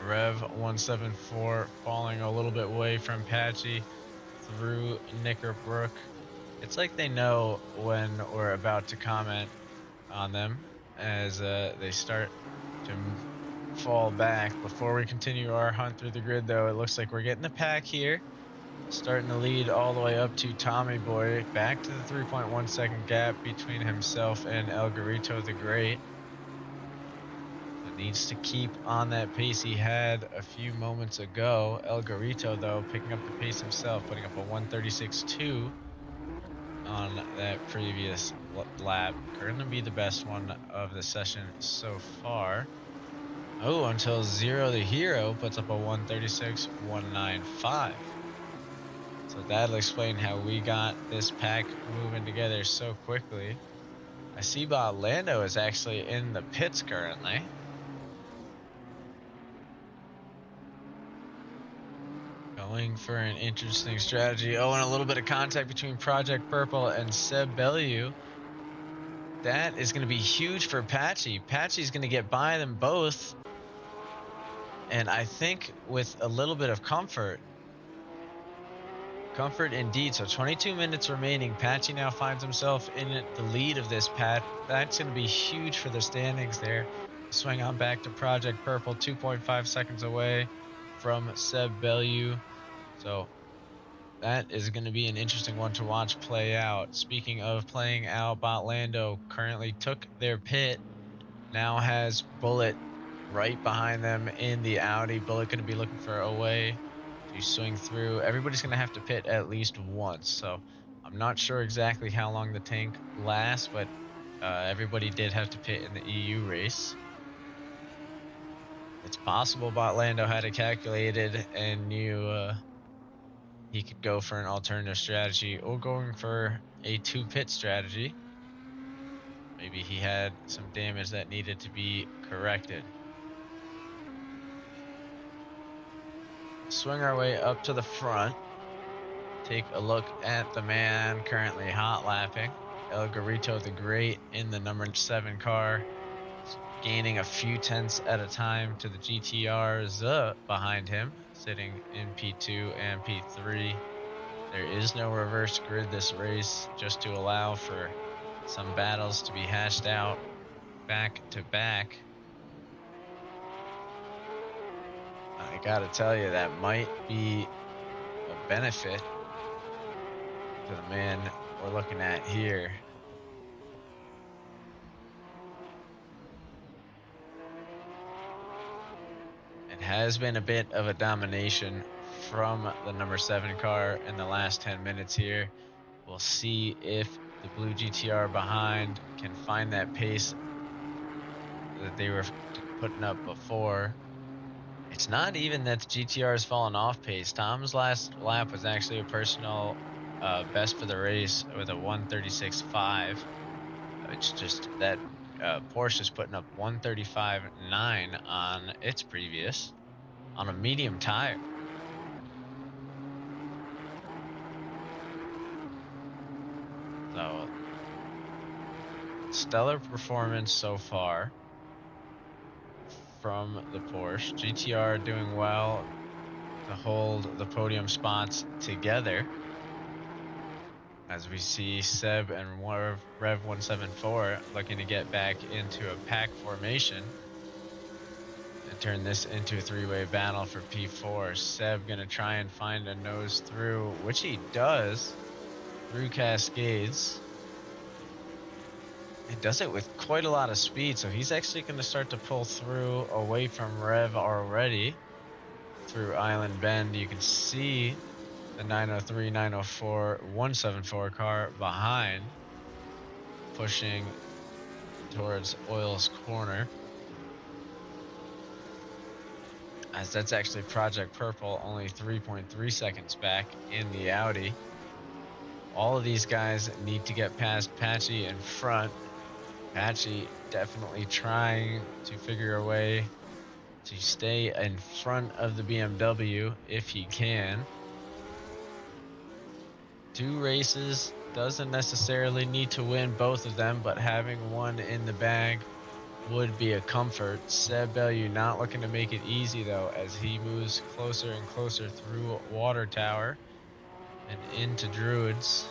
Rev 174 falling a little bit away from Patchy through Knickerbrook. It's like they know when we're about to comment on them as they start to fall back. Before we continue our hunt through the grid, though, it looks like we're getting the pack here, starting to lead all the way up to Tommy Boy, back to the 3.1 second gap between himself and El Garito the Great. Needs to keep on that pace he had a few moments ago. El Garito, though, picking up the pace himself, putting up a 136.2 on that previous lap. Going to be the best one of the session so far. Oh, until Zero the Hero puts up a 136.195. So that'll explain how we got this pack moving together so quickly. I see Lando is actually in the pits currently. Going for an interesting strategy. Oh, and a little bit of contact between Project Purple and Seb Bellew. That is going to be huge for Patchy. Patchy's going to get by them both. And I think with a little bit of comfort indeed. So 22 minutes remaining. Patchy now finds himself in the lead of this pack. That's going to be huge for the standings there. Swing on back to Project Purple, 2.5 seconds away from Seb Bellew. So that is going to be an interesting one to watch play out. Speaking of playing out, Botlando currently took their pit. Now has Bullet right behind them in the Audi. Bullet going to be looking for a way to swing through. Everybody's going to have to pit at least once. So I'm not sure exactly how long the tank lasts, but everybody did have to pit in the EU race. It's possible Botlando had it calculated and knew he could go for an alternative strategy or going for a 2-pit strategy. Maybe he had some damage that needed to be corrected. Swing our way up to the front. Take a look at the man currently hot lapping. El Garito the Great in the number 7 car. Gaining a few tenths at a time to the GTRs behind him, sitting in P2 and P3. There is no reverse grid this race, just to allow for some battles to be hashed out back to back. I gotta tell you, that might be a benefit to the man we're looking at here. It has been a bit of a domination from the number 7 car in the last 10 minutes here. We'll see if the blue GTR behind can find that pace that they were putting up before. It's not even that the GTR has fallen off pace. Tom's last lap was actually a personal best for the race with a 136.5. It's just that Porsche's putting up 135.9 on its previous on a medium tire. So stellar performance so far from the Porsche. GTR doing well to hold the podium spots together, as we see Seb and Rev 174 looking to get back into a pack formation and turn this into a 3-way battle for P4. Seb gonna try and find a nose through, which he does, through Cascades. He does it with quite a lot of speed, so he's actually going to start to pull through away from Rev already through Island Bend. You can see the 903, 904, 174 car behind, pushing towards Oil's corner. As that's actually Project Purple, only 3.3 seconds back in the Audi. All of these guys need to get past Patchy in front. Patchy definitely trying to figure a way to stay in front of the BMW if he can. 2 races, doesn't necessarily need to win both of them, but having one in the bag would be a comfort. Seb Bellew not looking to make it easy though, as he moves closer and closer through Water Tower and into Druids.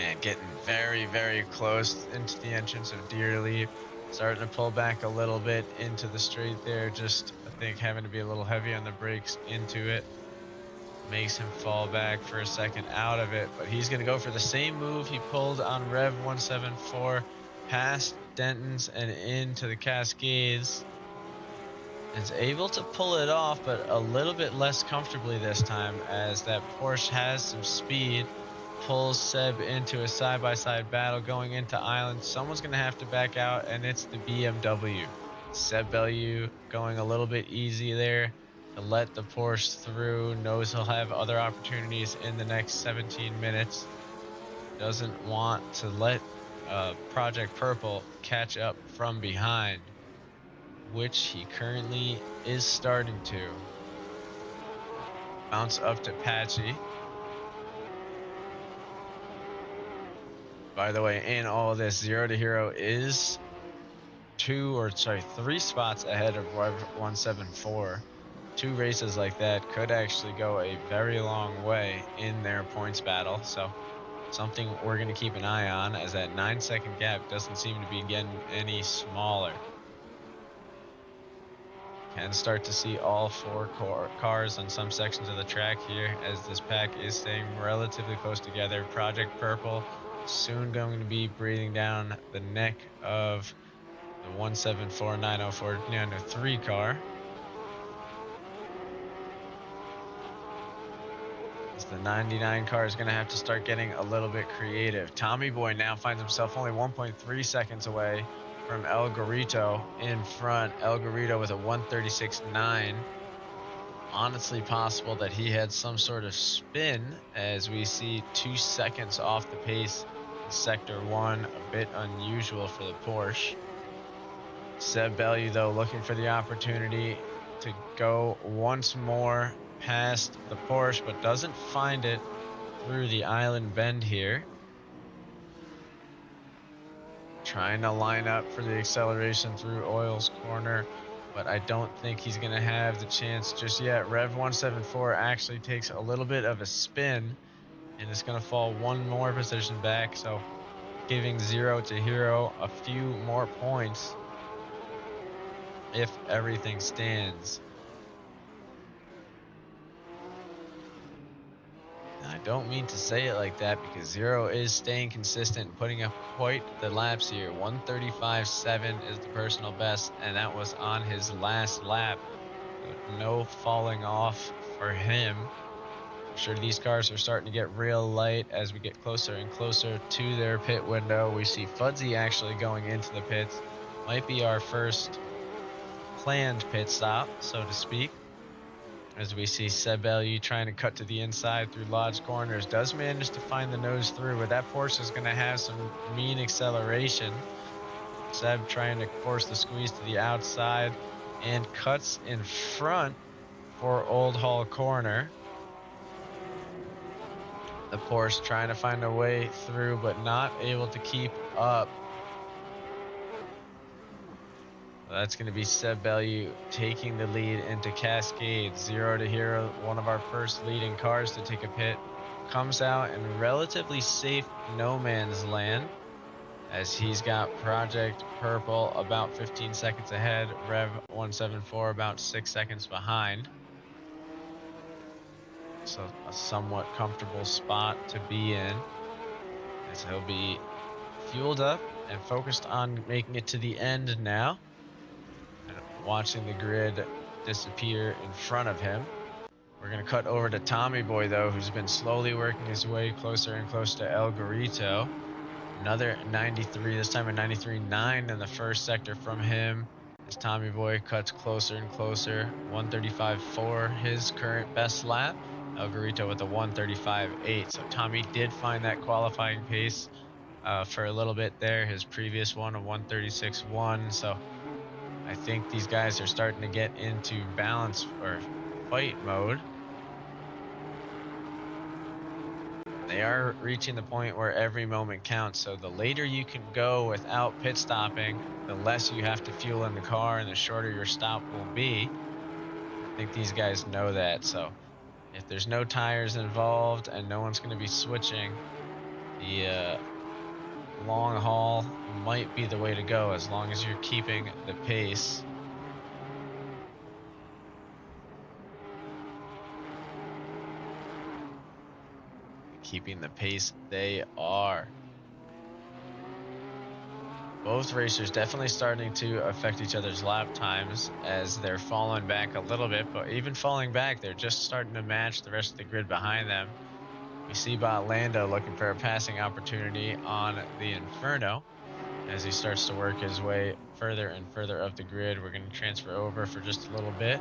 And getting very, very close into the entrance of Deerleaf. Starting to pull back a little bit into the straight there. Just, I think, having to be a little heavy on the brakes into it. Makes him fall back for a second out of it. But he's going to go for the same move he pulled on Rev 174, past Denton's and into the Cascades. Is able to pull it off, but a little bit less comfortably this time, as that Porsche has some speed. Pulls Seb into a side-by-side battle going into Island. Someone's going to have to back out, and it's the BMW. Seb Bellew going a little bit easy there to let the Porsche through. Knows he'll have other opportunities in the next 17 minutes. Doesn't want to let Project Purple catch up from behind, which he currently is starting to. Bounce up to Patchy. By the way, in all this, 0 to Hero is 3 spots ahead of Rev 174. 2 races like that could actually go a very long way in their points battle. So something we're going to keep an eye on, as that 9-second gap doesn't seem to be getting any smaller. Can start to see all 4 cars on some sections of the track here, as this pack is staying relatively close together. Project Purple soon going to be breathing down the neck of the 174 904 903 car. As the 99 car is going to have to start getting a little bit creative. Tommy Boy now finds himself only 1.3 seconds away from El Garito in front. El Garito with a 136.9. Honestly possible that he had some sort of spin, as we see 2 seconds off the pace in Sector 1. A bit unusual for the Porsche. Seb Bellew, though, looking for the opportunity to go once more past the Porsche, but doesn't find it through the island bend here. Trying to line up for the acceleration through Oil's corner, but I don't think he's going to have the chance just yet. Rev 174 actually takes a little bit of a spin, and it's going to fall 1 more position back, so giving 0 to Hero a few more points if everything stands. And I don't mean to say it like that, because 0 is staying consistent and putting up quite the laps here. 135.7 is the personal best, and that was on his last lap. So no falling off for him. I'm sure these cars are starting to get real light as we get closer and closer to their pit window. We see Fudzy actually going into the pits. Might be our first planned pit stop, so to speak, as we see Seb Bellew trying to cut to the inside through Lodge corners. Does manage to find the nose through, but that Porsche is going to have some mean acceleration. Seb trying to force the squeeze to the outside and cuts in front for Old Hall corner. The Porsche trying to find a way through, but not able to keep up. That's going to be Seb Bellew taking the lead into Cascade. 0 to Hero, one of our first leading cars to take a pit, comes out in relatively safe no man's land, as he's got Project Purple about 15 seconds ahead, Rev 174 about 6 seconds behind. So a somewhat comfortable spot to be in, as he'll be fueled up and focused on making it to the end now, and watching the grid disappear in front of him. We're going to cut over to Tommy Boy, though, who's been slowly working his way closer and closer to El Garito. Another 93, this time a 93.9 in the first sector from him, as Tommy Boy cuts closer and closer. 135.4 his current best lap. El Garito with a 135.8. So Tommy did find that qualifying pace for a little bit there. His previous one, a 136.1. So I think these guys are starting to get into balance or fight mode. They are reaching the point where every moment counts. So the later you can go without pit stopping, the less you have to fuel in the car and the shorter your stop will be. I think these guys know that. So if there's no tires involved and no one's going to be switching, the long haul might be the way to go as long as you're keeping the pace. Keeping the pace they are. Both racers definitely starting to affect each other's lap times as they're falling back a little bit, but even falling back, they're just starting to match the rest of the grid behind them. We see Lando looking for a passing opportunity on the Inferno as he starts to work his way further and further up the grid. We're going to transfer over for just a little bit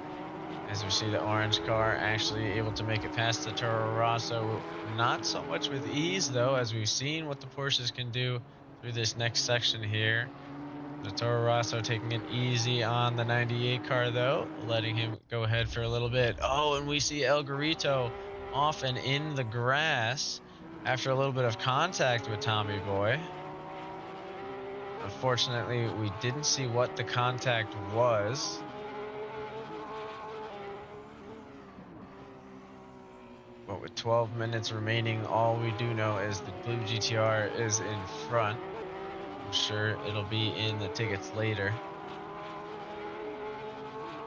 as we see the orange car actually able to make it past the Toro Rosso. Not so much with ease, though, as we've seen what the Porsches can do through this next section here. The Toro Rosso taking it easy on the 98 car, though, letting him go ahead for a little bit. Oh, and we see El Garito off and in the grass after a little bit of contact with Tommy Boy. Unfortunately, we didn't see what the contact was. But with 12 minutes remaining, all we do know is the blue GTR is in front. I'm sure it'll be in the tickets later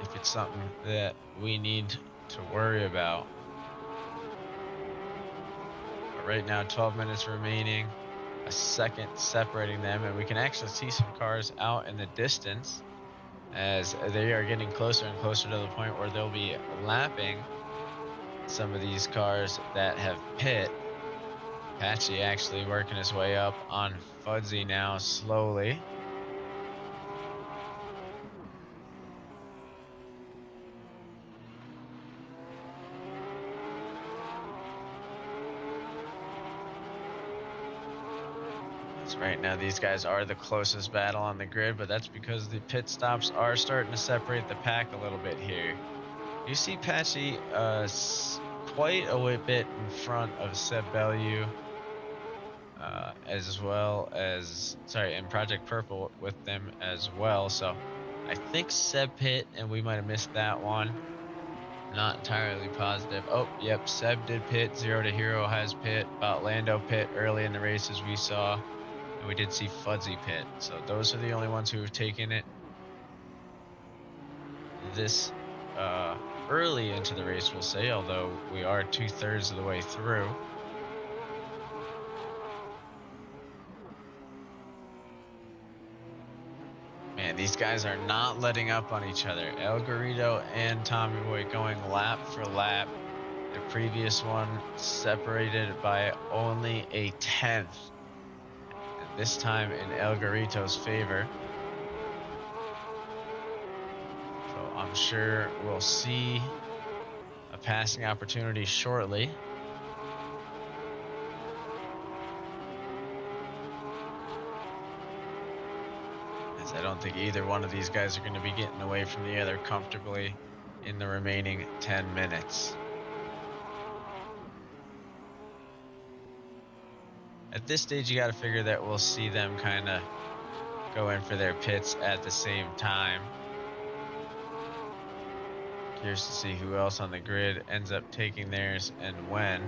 if it's something that we need to worry about. But right now, 12 minutes remaining, a second separating them, and we can actually see some cars out in the distance as they are getting closer and closer to the point where they'll be lapping some of these cars that have pit. Patchy actually working his way up on Fudzy now slowly. That's right now these guys are the closest battle on the grid, but that's because the pit stops are starting to separate the pack a little bit here. You see Patchy quite a bit in front of Seb Bellew. As well as, and Project Purple with them as well. So I think Seb pit, and we might have missed that one. Not entirely positive. Oh, yep, Seb did pit. Zero to Hero has pit. Lando pit early in the race as we saw. And we did see Fudzy pit. So those are the only ones who have taken it this early into the race, we'll say, although we are 2/3 of the way through. Man, these guys are not letting up on each other. El Garrido and Tommy Boy going lap for lap. The previous one separated by only a 1/10. And this time in El Garrito's favor. So I'm sure we'll see a passing opportunity shortly. I don't think either one of these guys are going to be getting away from the other comfortably in the remaining 10 minutes. At this stage, you got to figure that we'll see them kind of go in for their pits at the same time. Curious to see who else on the grid ends up taking theirs and when.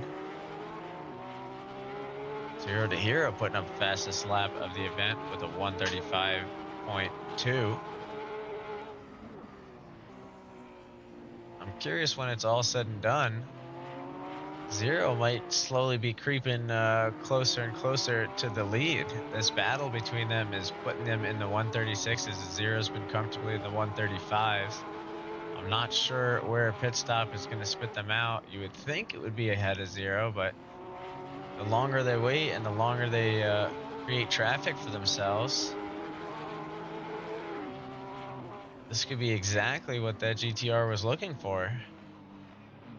Zero to Hero putting up the fastest lap of the event with a 1:35.2. I'm curious when it's all said and done. Zero might slowly be creeping closer and closer to the lead. This battle between them is putting them in the 136s as Zero's been comfortably in the 135s. I'm not sure where a pit stop is going to spit them out. You would think it would be ahead of Zero, but the longer they wait and the longer they create traffic for themselves, this could be exactly what that GTR was looking for.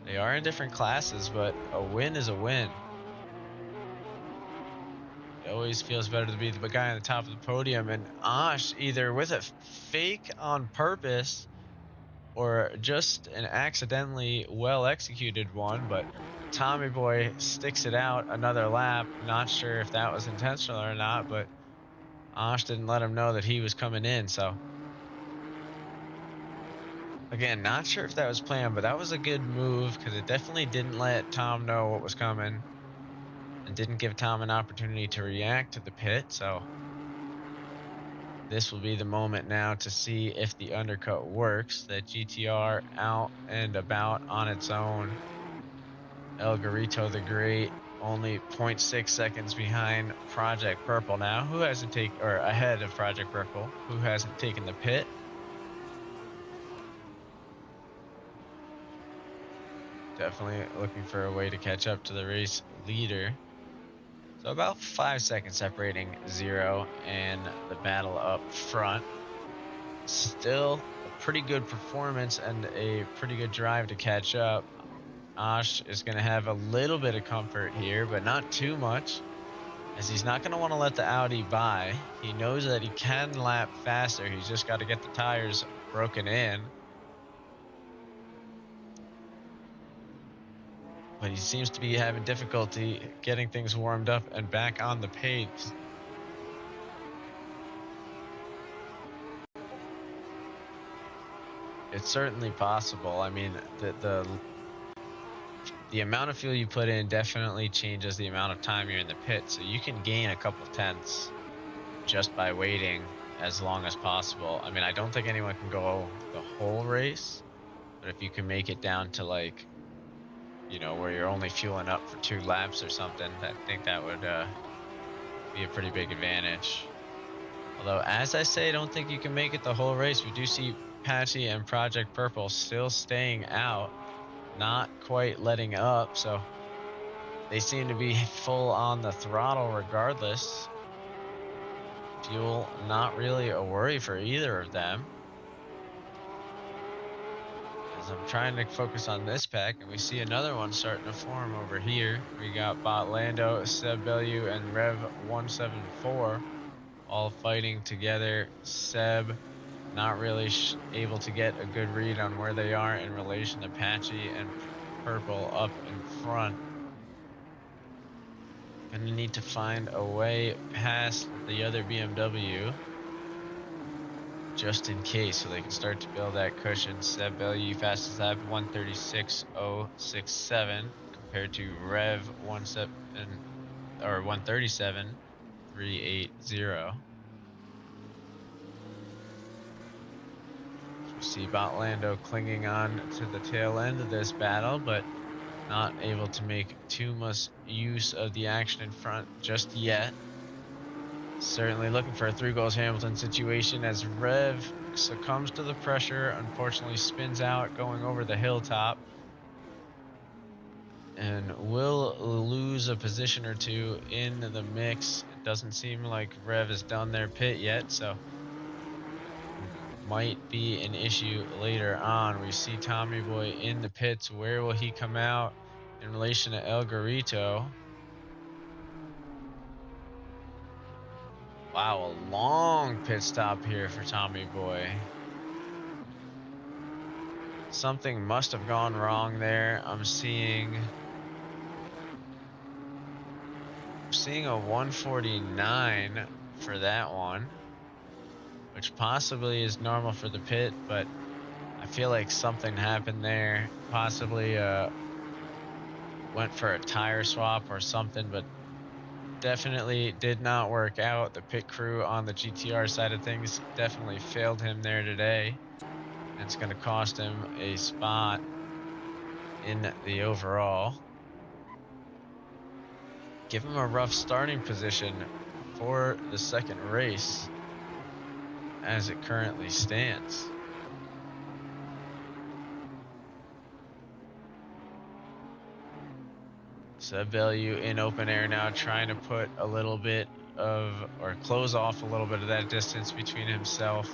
They are in different classes, but a win is a win. It always feels better to be the guy on the top of the podium, and Osh, either with a fake on purpose or just an accidentally well executed one, but Tommy Boy sticks it out another lap. Not sure if that was intentional or not, but Osh didn't let him know that he was coming in. So again, not sure if that was planned, but that was a good move because it definitely didn't let Tom know what was coming. and didn't give Tom an opportunity to react to the pit. So this will be the moment now to see if the undercut works. That GTR out and about on its own. El Garito the Great only 0.6 seconds behind Project Purple now, who hasn't taken, or ahead of Project Purple, who hasn't taken the pit. Definitely looking for a way to catch up to the race leader. So about 5 seconds separating Zero and the battle up front. Still a pretty good performance and a pretty good drive to catch up. Osh is going to have a little bit of comfort here, but not too much, as he's not going to want to let the Audi by. He knows that he can lap faster. He's just got to get the tires broken in. But he seems to be having difficulty getting things warmed up and back on the pace. It's certainly possible. I mean, the amount of fuel you put in definitely changes the amount of time you're in the pit. So you can gain a couple tenths just by waiting as long as possible. I mean, I don't think anyone can go the whole race, but if you can make it down to, like, you know, where you're only fueling up for 2 laps or something, I think that would be a pretty big advantage. Although, as I say, I don't think you can make it the whole race. We do see Patchy and Project Purple still staying out, not quite letting up, so they seem to be full on the throttle regardless. Fuel, not really a worry for either of them. As I'm trying to focus on this pack, and we see another one starting to form over here. We got Bot Lando, Seb Bellew, and Rev 174 all fighting together. Seb not really able to get a good read on where they are in relation to Patchy and Purple up in front. Gonna need to find a way past the other BMW just in case, so they can start to build that cushion. Seb Bellew fastest lap 136.067 compared to Rev 137.380. We see Botlando clinging on to the tail end of this battle, but not able to make too much use of the action in front just yet. Certainly looking for a 3 goals Hamilton situation as Rev succumbs to the pressure, unfortunately spins out going over the hilltop, and will lose a position or two in the mix. It doesn't seem like Rev has done their pit yet, so might be an issue later on. We see Tommy Boy in the pits. Where will he come out in relation to El Garito? Wow, a long pit stop here for Tommy Boy. Something must have gone wrong there. I'm seeing a 149 for that one, which possibly is normal for the pit, but I feel like something happened there. Possibly went for a tire swap or something, but definitely did not work out. The pit crew on the GTR side of things definitely failed him there today, and it's going to cost him a spot in the overall. Give him a rough starting position for the second race as it currently stands. Seb Bellew in open air now, trying to put a little bit of, or close off a little bit of that distance between himself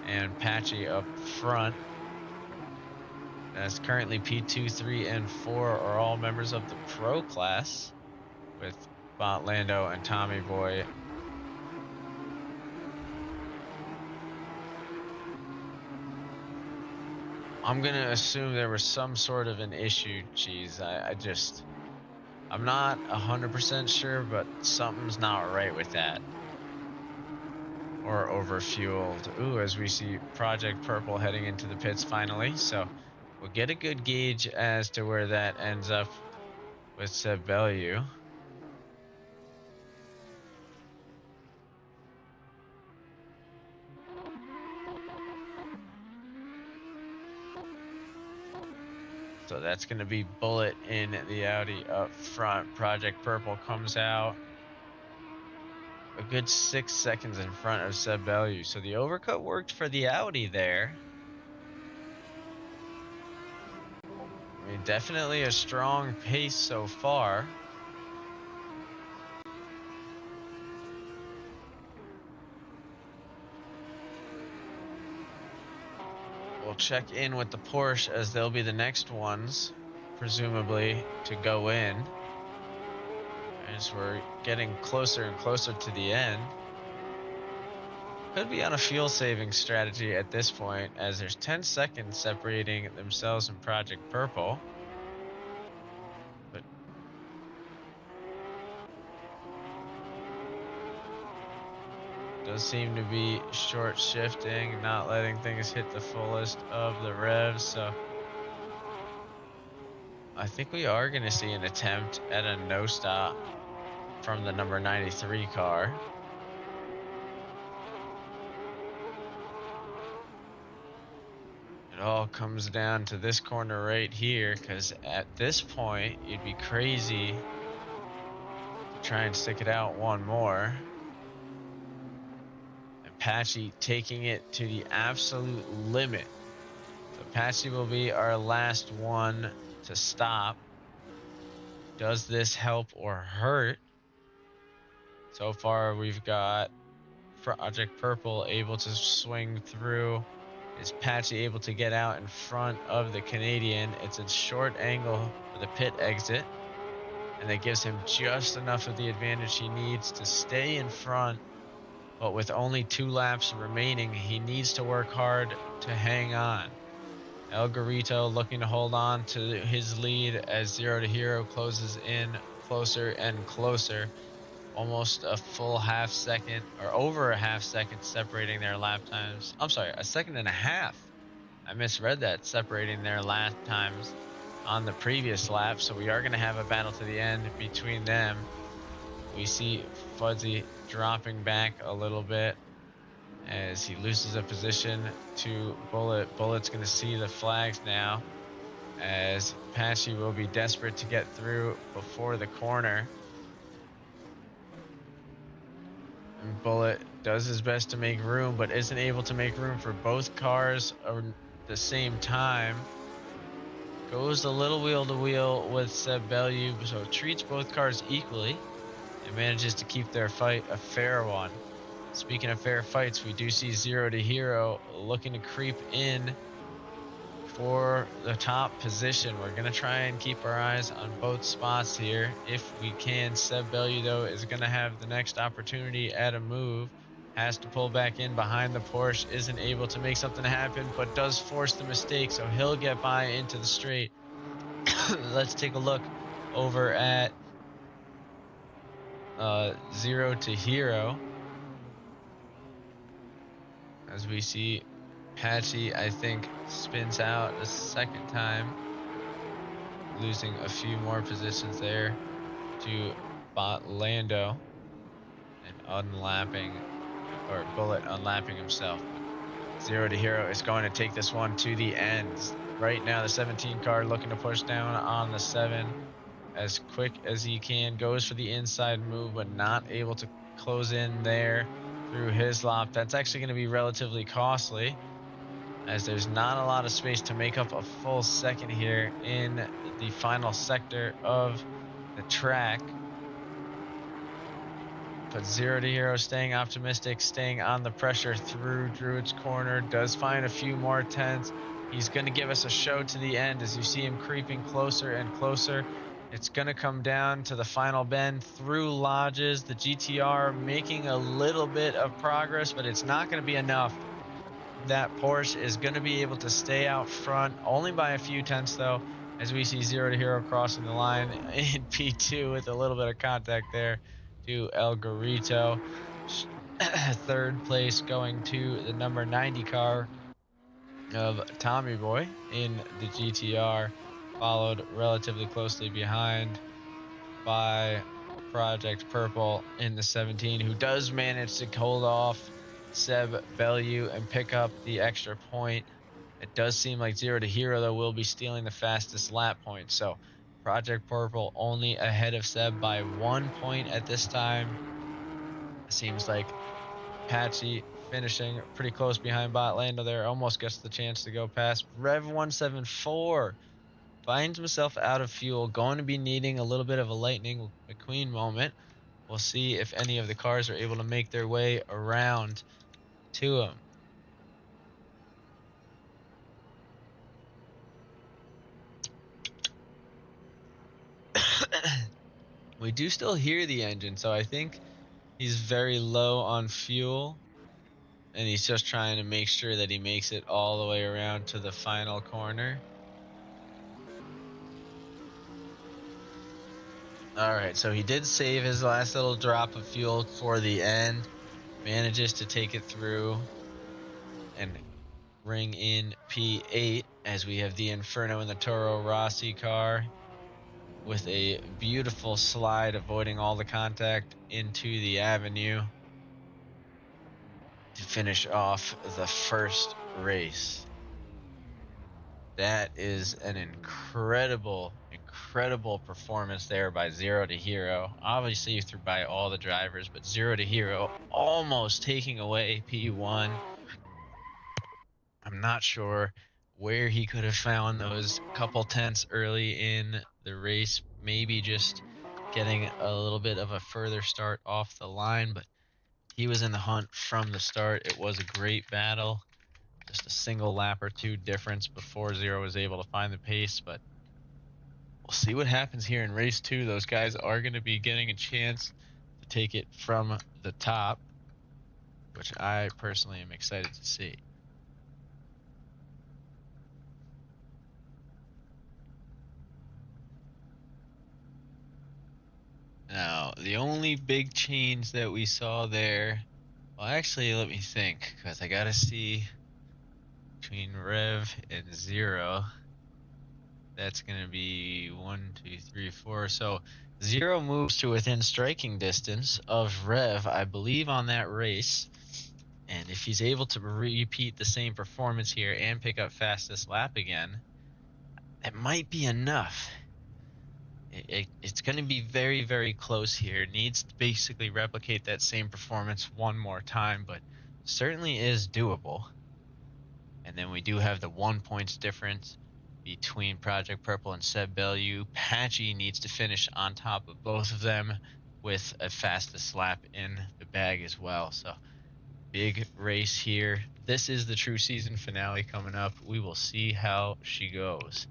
and Patchy up front. As currently P2, 3, and 4 are all members of the Pro class, with Bot Lando and Tommy Boy I'm going to assume there was some sort of an issue, Cheese. I'm not 100% sure, but something's not right with that. Or overfueled. Ooh, as we see Project Purple heading into the pits finally. So we'll get a good gauge as to where that ends up with Seb Bellew. So that's going to be Bullet in the Audi up front. Project Purple comes out a good 6 seconds in front of Seb Bellew. So the overcut worked for the Audi there. I mean, definitely a strong pace so far. We'll check in with the Porsche as they'll be the next ones, presumably, to go in. As we're getting closer and closer to the end. Could be on a fuel saving strategy at this point, as there's 10 seconds separating themselves and Project Purple. But does seem to be short shifting, not letting things hit the fullest of the revs. So I think we are going to see an attempt at a no stop from the number 93 car. It all comes down to this corner right here, because at this point, you'd be crazy to try and stick it out one more. And Patchy taking it to the absolute limit. So Patchy will be our last one to stop. Does this help or hurt? So far, we've got Project Purple able to swing through. Is Patchy able to get out in front of the Canadian? It's a short angle for the pit exit, and that gives him just enough of the advantage he needs to stay in front. But with only 2 laps remaining, he needs to work hard to hang on. El Garito looking to hold on to his lead as 0 to Hero closes in closer and closer. Almost a full half second, or over a half second, separating their lap times. I'm sorry, a second and a half. I misread that, separating their lap times on the previous lap. So we are going to have a battle to the end between them. We see Fuzzy dropping back a little bit as he loses a position to Bullet. Bullet's going to see the flags now, as Patchy will be desperate to get through before the corner. And Bullet does his best to make room, but isn't able to make room for both cars at the same time. Goes a little wheel to wheel with Seb Bellew, so treats both cars equally and manages to keep their fight a fair one. Speaking of fair fights, we do see 0 to Hero looking to creep in for the top position. We're going to try and keep our eyes on both spots here if we can. Seb Bellew, though, is going to have the next opportunity at a move. Has to pull back in behind the Porsche. Isn't able to make something happen, but does force the mistake, so he'll get by into the straight. Let's take a look over at 0 to Hero. As we see Patchy, I think, spins out a second time, losing a few more positions there to Bot Lando and unlapping, or Bullet unlapping himself. But 0 to Hero is going to take this one to the ends. Right now, the 17 car looking to push down on the 7 as quick as he can. Goes for the inside move, but not able to close in there through his lap. That's actually going to be relatively costly, as there's not a lot of space to make up a full second here in the final sector of the track. But 0 to Hero staying optimistic, staying on the pressure through Druid's corner. Does find a few more tenths. He's going to give us a show to the end as you see him creeping closer and closer. It's going to come down to the final bend through Lodges. The GTR making a little bit of progress, but it's not going to be enough. That Porsche is going to be able to stay out front, only by a few tenths, though, as we see 0 to Hero crossing the line in P2 with a little bit of contact there to El Garito. Third place going to the number 90 car of Tommy Boy in the GTR, followed relatively closely behind by Project Purple in the 17, who does manage to hold off Seb Bellew and pick up the extra point. It does seem like Zero to Hero, though, will be stealing the fastest lap point. So Project Purple only ahead of Seb by 1 point at this time. It seems like Patchy finishing pretty close behind Botlando there. Almost gets the chance to go past. Rev 174 finds himself out of fuel. Going to be needing a little bit of a Lightning McQueen moment. We'll see if any of the cars are able to make their way around to him. We do still hear the engine, so I think he's very low on fuel, and he's just trying to make sure that he makes it all the way around to the final corner. All right, so he did save his last little drop of fuel for the end, manages to take it through and ring in P8 as we have the Inferno in the Toro Rossi car with a beautiful slide avoiding all the contact into the avenue to finish off the first race. That is an incredible performance there by Zero to Hero. Obviously through by all the drivers, but Zero to Hero almost taking away P1. I'm not sure where he could have found those couple tenths early in the race. Maybe just getting a little bit of a further start off the line, but he was in the hunt from the start. It was a great battle. Just a single lap or two difference before Zero was able to find the pace, but we'll see what happens here in race 2. Those guys are going to be getting a chance to take it from the top, which I personally am excited to see. Now, the only big change that we saw there, well, actually, let me think, because I got to see between Rev and Zero. That's going to be 1, 2, 3, 4. So Zero moves to within striking distance of Rev, I believe, on that race. And if he's able to repeat the same performance here and pick up fastest lap again, that might be enough. It's going to be very, very close here. Needs to basically replicate that same performance one more time, but certainly is doable. And then we do have the 1 points difference between Project Purple and Seb Bellew. Patchy needs to finish on top of both of them with a fastest lap in the bag as well. So big race here. This is the true season finale coming up. We will see how she goes.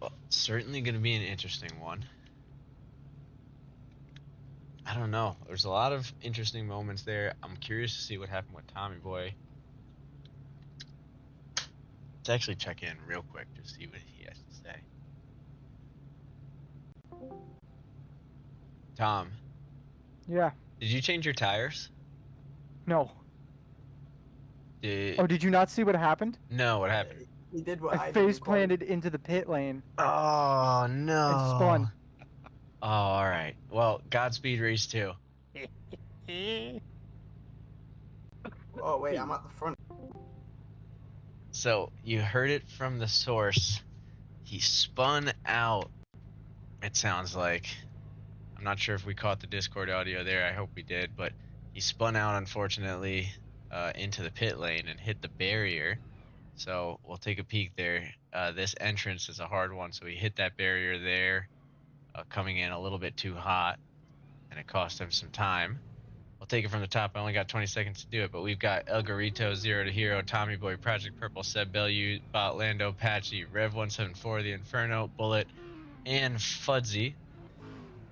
Well, certainly going to be an interesting one. I don't know. There's a lot of interesting moments there. I'm curious to see what happened with Tommy Boy. Let's actually check in real quick to see what he has to say. Tom. Yeah. Did you change your tires? No. Did... Oh, did you not see what happened? No, what happened? He did what I face planted into the pit lane. Oh, no. And spun. Oh, all right. Well, Godspeed race 2. Oh, wait, I'm at the front. So, you heard it from the source. He spun out, it sounds like. I'm not sure if we caught the Discord audio there. I hope we did. But he spun out, unfortunately, into the pit lane and hit the barrier. So, we'll take a peek there. This entrance is a hard one, so he hit that barrier there, coming in a little bit too hot, and it cost him some time. I'll take it from the top. I only got 20 seconds to do it, but we've got El Garito, Zero to Hero, Tommy Boy, Project Purple, Seb Bellew, Botlando, Patchy, Rev 174, The Inferno, Bullet, and Fudzy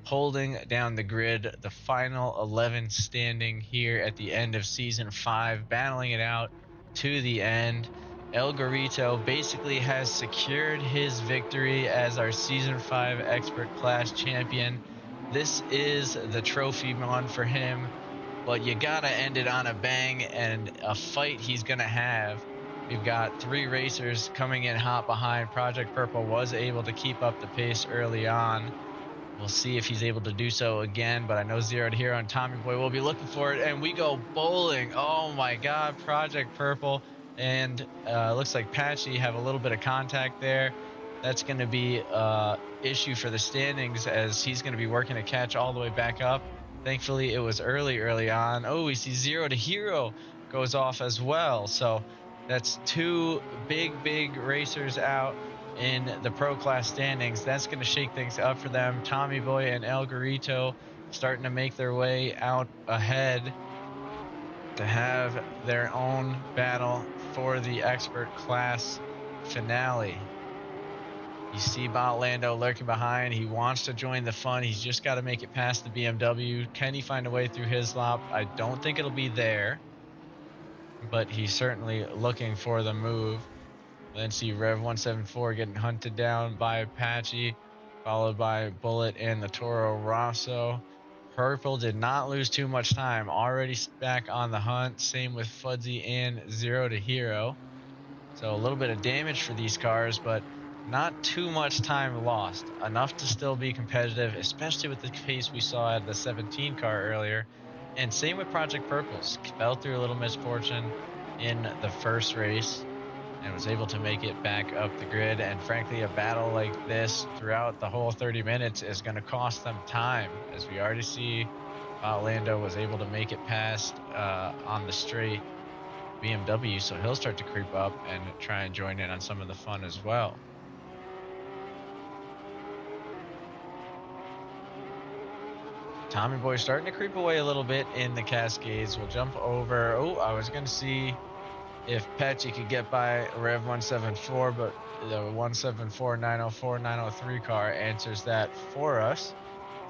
holding down the grid. The final 11 standing here at the end of Season 5, battling it out to the end. El Garito basically has secured his victory as our Season 5 Expert Class champion. This is the trophy one for him, but you gotta end it on a bang and a fight he's gonna have. We've got 3 racers coming in hot behind. Project Purple was able to keep up the pace early on. We'll see if he's able to do so again, but I know Zero to Hero and Tommy Boy will be looking for it, and we go bowling. Oh my God, Project Purple and looks like Patchy have a little bit of contact there. That's going to be issue for the standings as he's going to be working to catch all the way back up. Thankfully, it was early on. Oh, we see Zero to Hero goes off as well. So that's 2 big racers out in the pro class standings. That's going to shake things up for them. Tommy Boy and El Garito starting to make their way out ahead to have their own battle for the expert class finale. You see Lando lurking behind. He wants to join the fun. He's just got to make it past the BMW. Can he find a way through his lap? I don't think it'll be there, but he's certainly looking for the move. Then see Rev 174 getting hunted down by Apache, followed by Bullet and the Toro Rosso. Purple did not lose too much time, already back on the hunt. Same with Fudzy and Zero to Hero. So a little bit of damage for these cars, but not too much time lost. Enough to still be competitive, especially with the pace we saw at the 17 car earlier. And same with Project Purples. Fell through a little misfortune in the first race and was able to make it back up the grid. And frankly, a battle like this throughout the whole 30 minutes is going to cost them time, as we already see Lando was able to make it past on the straight BMW, so he'll start to creep up and try and join in on some of the fun as well. Tommy Boy starting to creep away a little bit in the Cascades. We'll jump over. Oh, I was going to see if Patchy could get by Rev 174, but the 174, 904, 903 car answers that for us.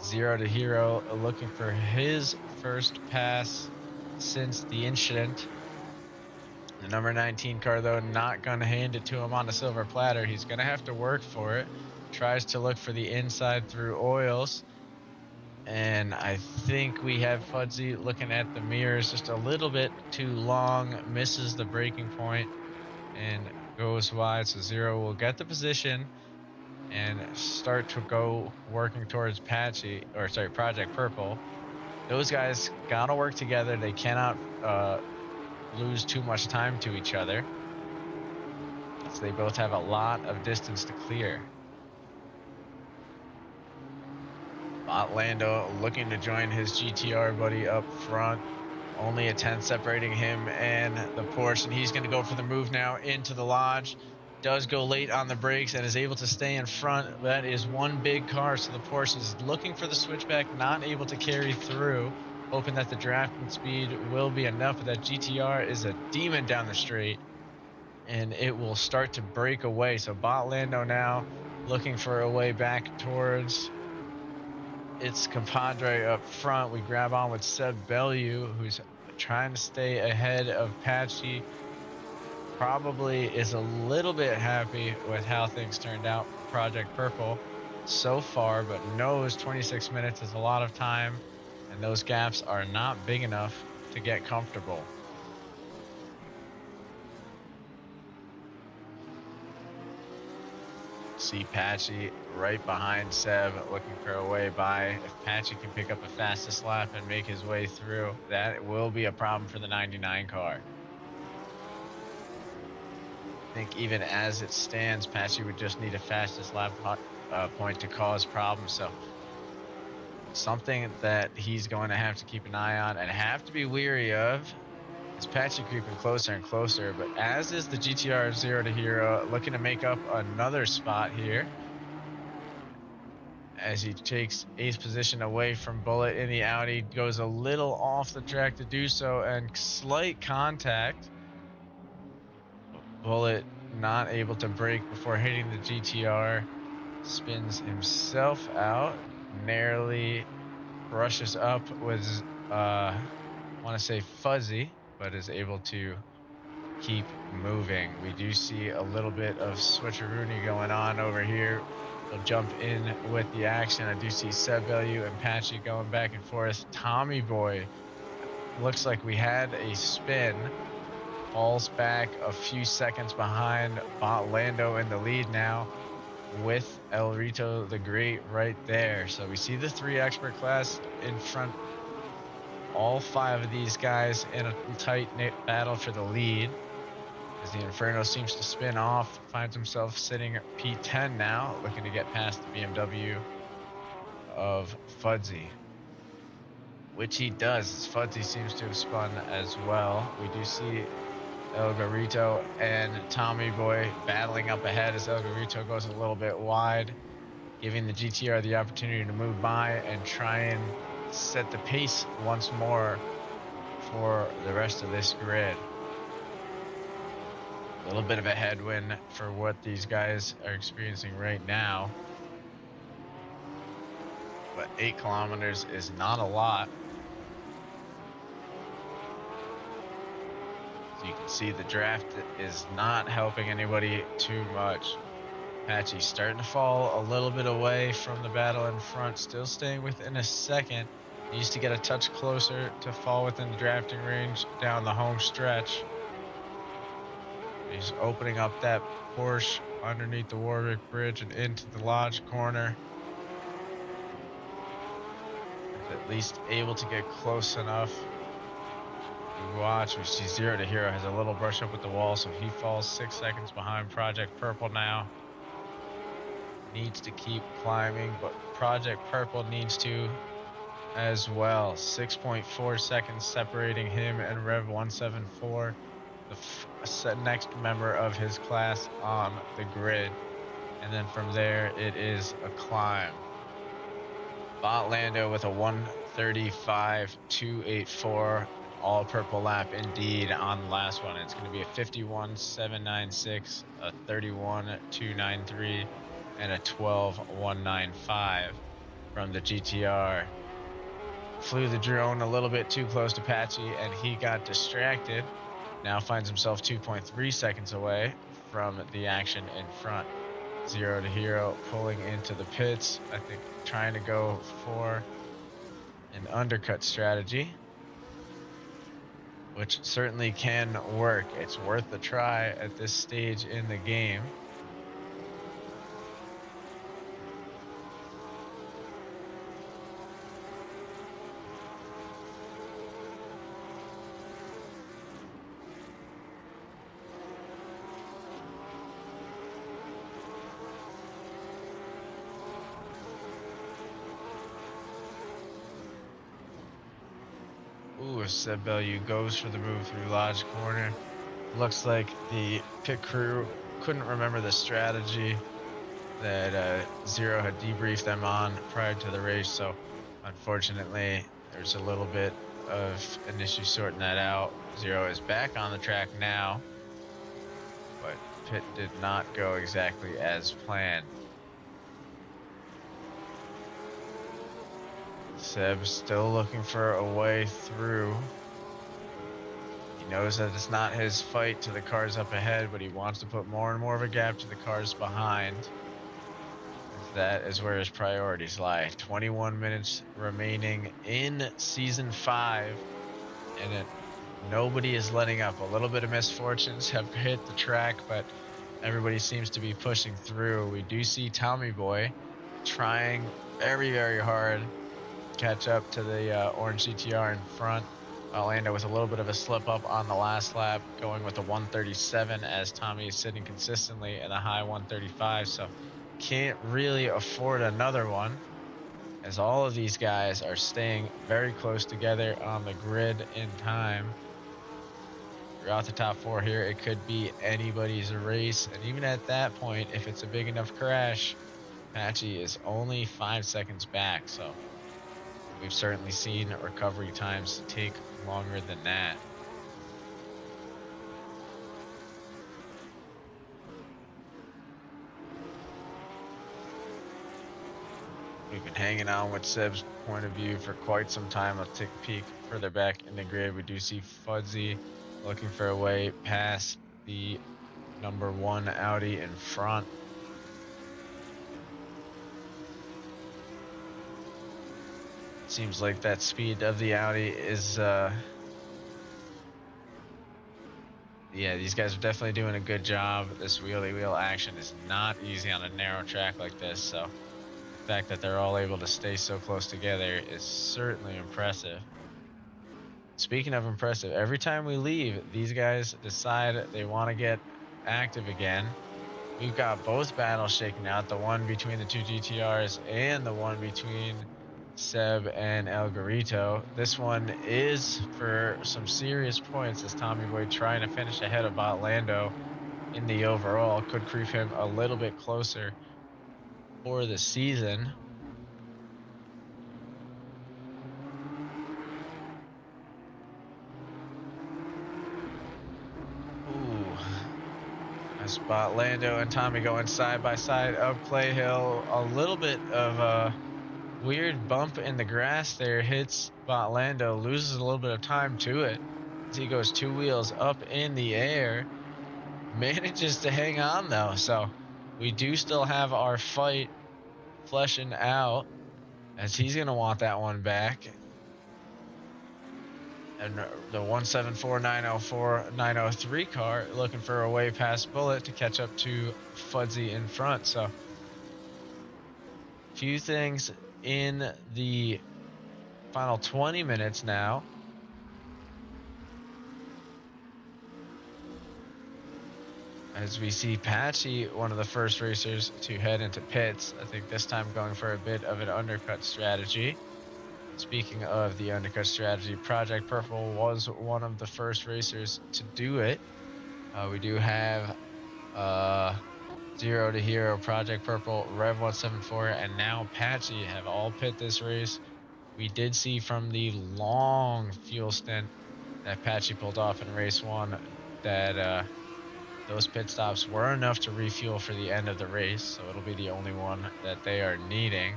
Zero to Hero looking for his first pass since the incident. The number 19 car, though, not going to hand it to him on a silver platter. He's going to have to work for it. Tries to look for the inside through oils. And I think we have Fudzy looking at the mirrors just a little bit too long, misses the braking point and goes wide. So Zero will get the position and start to go working towards Project Purple. Those guys got to work together. They cannot lose too much time to each other, as they both have a lot of distance to clear. Lando looking to join his GTR buddy up front. Only a 10 separating him and the Porsche, and he's going to go for the move now into the lodge. Does go late on the brakes and is able to stay in front. That is one big car, so the Porsche is looking for the switchback, not able to carry through, hoping that the drafting speed will be enough. But that GTR is a demon down the straight, and it will start to break away. So Lando now looking for a way back towards its compadre up front. We grab on with Seb Bellew, who's trying to stay ahead of Patchy. Probably is a little bit happy with how things turned out for Project Purple so far, but knows 26 minutes is a lot of time, and those gaps are not big enough to get comfortable. See Patchy right behind Seb, looking for a way by. If Patchy can pick up a fastest lap and make his way through, that will be a problem for the 99 car. I think even as it stands, Patchy would just need a fastest lap point to cause problems. So something that he's going to have to keep an eye on and have to be weary of. It's Patchy creeping closer and closer, but as is the GTR Zero to Hero, looking to make up another spot here as he takes 8th position away from Bullet in the Audi, goes a little off the track to do so, and slight contact. Bullet not able to brake before hitting the GTR, spins himself out, narrowly brushes up with, I want to say Fuzzy, but is able to keep moving. We do see a little bit of switcheroony going on over here. We'll jump in with the action. I do see Seb Bellew and Patchy going back and forth. Tommy Boy, looks like we had a spin. Falls back a few seconds behind. Lando in the lead now with El Rito the Great right there. So we see the 3 expert class in front. All 5 of these guys in a tight knit battle for the lead. As the Inferno seems to spin off, finds himself sitting at P10 now, looking to get past the BMW of Fudzy. Which he does, as Fudzy seems to have spun as well. We do see El Garito and Tommy Boy battling up ahead as El Garito goes a little bit wide, giving the GTR the opportunity to move by and try and set the pace once more for the rest of this grid. A little bit of a headwind for what these guys are experiencing right now. But 8 kilometers is not a lot. So you can see the draft is not helping anybody too much. Patchy starting to fall a little bit away from the battle in front, still staying within a second. Needs to get a touch closer to fall within the drafting range down the home stretch. He's opening up that Porsche underneath the Warwick Bridge and into the Lodge corner. He's at least able to get close enough. We watch, we see Zero to Hero has a little brush up with the wall, so he falls 6 seconds behind Project Purple now. Needs to keep climbing, but Project Purple needs to as well. 6.4 seconds separating him and Rev 174. The next member of his class on the grid, and then from there it is a climb. Lando with a 1:35.284, all purple lap indeed on the last one. It's going to be a 51.796, a 31.293, and a 12.195 from the GTR. Flew the drone a little bit too close to Patchy and he got distracted. Now finds himself 2.3 seconds away from the action in front. Zero to Hero pulling into the pits. I think trying to go for an undercut strategy, which certainly can work. It's worth a try at this stage in the game. Ooh, Seb Bellew goes for the move through Lodge corner. Looks like the pit crew couldn't remember the strategy that Zero had debriefed them on prior to the race, so unfortunately there's a little bit of an issue sorting that out. Zero is back on the track now, but pit did not go exactly as planned. Seb's still looking for a way through. He knows that it's not his fight to the cars up ahead, but he wants to put more and more of a gap to the cars behind. That is where his priorities lie. 21 minutes remaining in Season 5, and nobody is letting up. A little bit of misfortunes have hit the track, but everybody seems to be pushing through. We do see Tommy Boy trying very, very hard catch up to the orange GTR in front. Lando with a little bit of a slip up on the last lap, going with a 137 as Tommy is sitting consistently in a high 135, so can't really afford another one as all of these guys are staying very close together on the grid in time. Throughout the top 4 here, it could be anybody's race, and even at that point, if it's a big enough crash, Patchy is only 5 seconds back, so we've certainly seen recovery times take longer than that. We've been hanging on with Seb's point of view for quite some time. Let's take a peek further back in the grid. We do see Fudzy looking for a way past the number 1 Audi in front. Seems like that speed of the Audi is, yeah, these guys are definitely doing a good job. This wheelie wheel action is not easy on a narrow track like this, so the fact that they're all able to stay so close together is certainly impressive. Speaking of impressive, every time we leave, these guys decide they want to get active again. We've got both battles shaking out, the one between the 2 GTRs and the one between Seb and El Garito. This one is for some serious points as Tommy Boy trying to finish ahead of Lando in the overall. Could creep him a little bit closer for the season. Ooh. As Lando and Tommy going side by side up Clay Hill. A little bit of a weird bump in the grass there hits Lando, loses a little bit of time to it as he goes 2 wheels up in the air, manages to hang on though. So we do still have our fight fleshing out as he's going to want that one back. And the 174-904-903 car looking for a way past Bullet to catch up to Fudzy in front. So few things in the final 20 minutes now. As we see Patchy, one of the first racers to head into pits. I think this time going for a bit of an undercut strategy. Speaking of the undercut strategy, Project Purple was one of the first racers to do it. We do have Zero to Hero, Project Purple, Rev 174, and now Patchy have all pit this race. We did see from the long fuel stint that Patchy pulled off in race 1 that those pit stops were enough to refuel for the end of the race, so it'll be the only one that they are needing.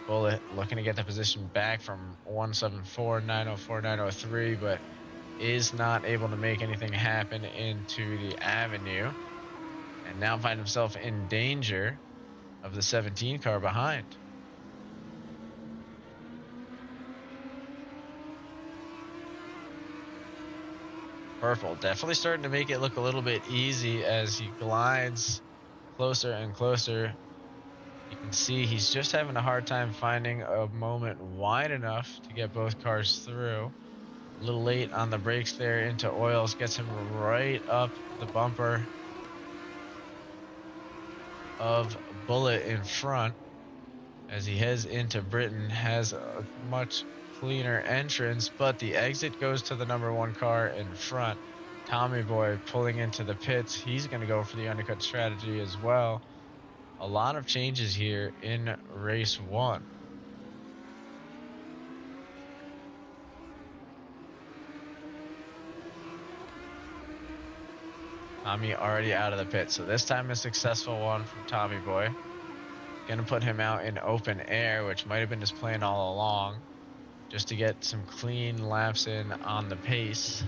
Bullet looking to get the position back from 174-904-903, but is not able to make anything happen into the avenue, and now find himself in danger of the 17 car behind. Purple definitely starting to make it look a little bit easy as he glides closer and closer. You can see he's just having a hard time finding a moment wide enough to get both cars through. A little late on the brakes there into oils, gets him right up the bumper of Bullet in front as he heads into Britain. Has a much cleaner entrance, but the exit goes to the number 1 car in front. Tommy Boy pulling into the pits. He's going to go for the undercut strategy as well. A lot of changes here in race 1. Tommy already out of the pit, so this time a successful one from Tommy Boy. Gonna put him out in open air, which might have been his plan all along, just to get some clean laps in on the pace.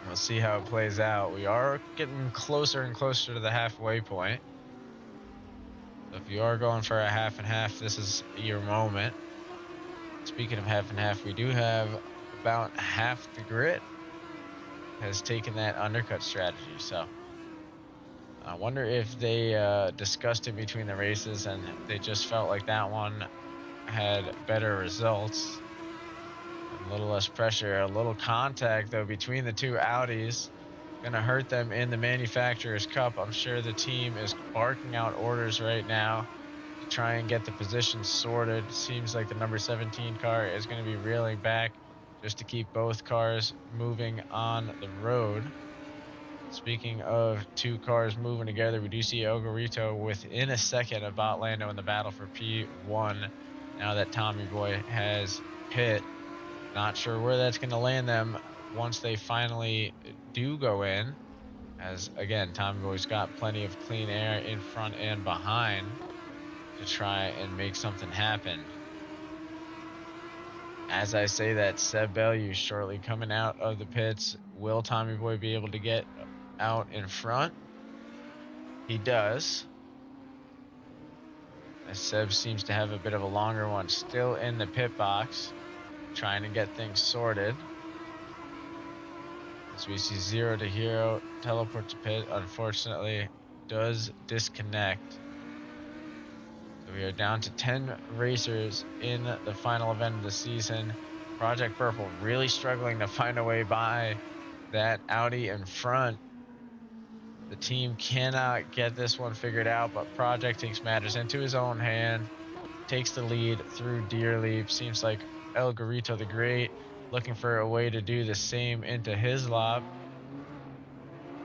We'll see how it plays out. We are getting closer and closer to the halfway point. So if you are going for a half and half, this is your moment. Speaking of half and half, we do have about half the grid has taken that undercut strategy. So I wonder if they discussed it between the races and they just felt like that one had better results. A little less pressure, a little contact though between the 2 Audis. Gonna hurt them in the Manufacturers Cup. I'm sure the team is barking out orders right now to try and get the position sorted. Seems like the number 17 car is going to be reeling back just to keep both cars moving on the road. Speaking of 2 cars moving together, we do see Ogorito within a second of Lando in the battle for P1 now that Tommy Boy has pit. Not sure where that's going to land them once they finally do go in, as again Tommy Boy's got plenty of clean air in front and behind to try and make something happen. As I say that, Seb Bellew shortly coming out of the pits. Will Tommy Boy be able to get out in front? He does. As Seb seems to have a bit of a longer one still in the pit box, trying to get things sorted. As we see 0 to Hero teleport to pit, unfortunately does disconnect. So we are down to 10 racers in the final event of the season. Project Purple really struggling to find a way by that Audi in front. The team cannot get this one figured out, but Project takes matters into his own hand, takes the lead through Deer Leap. Seems like El Garito the Great looking for a way to do the same into his lap.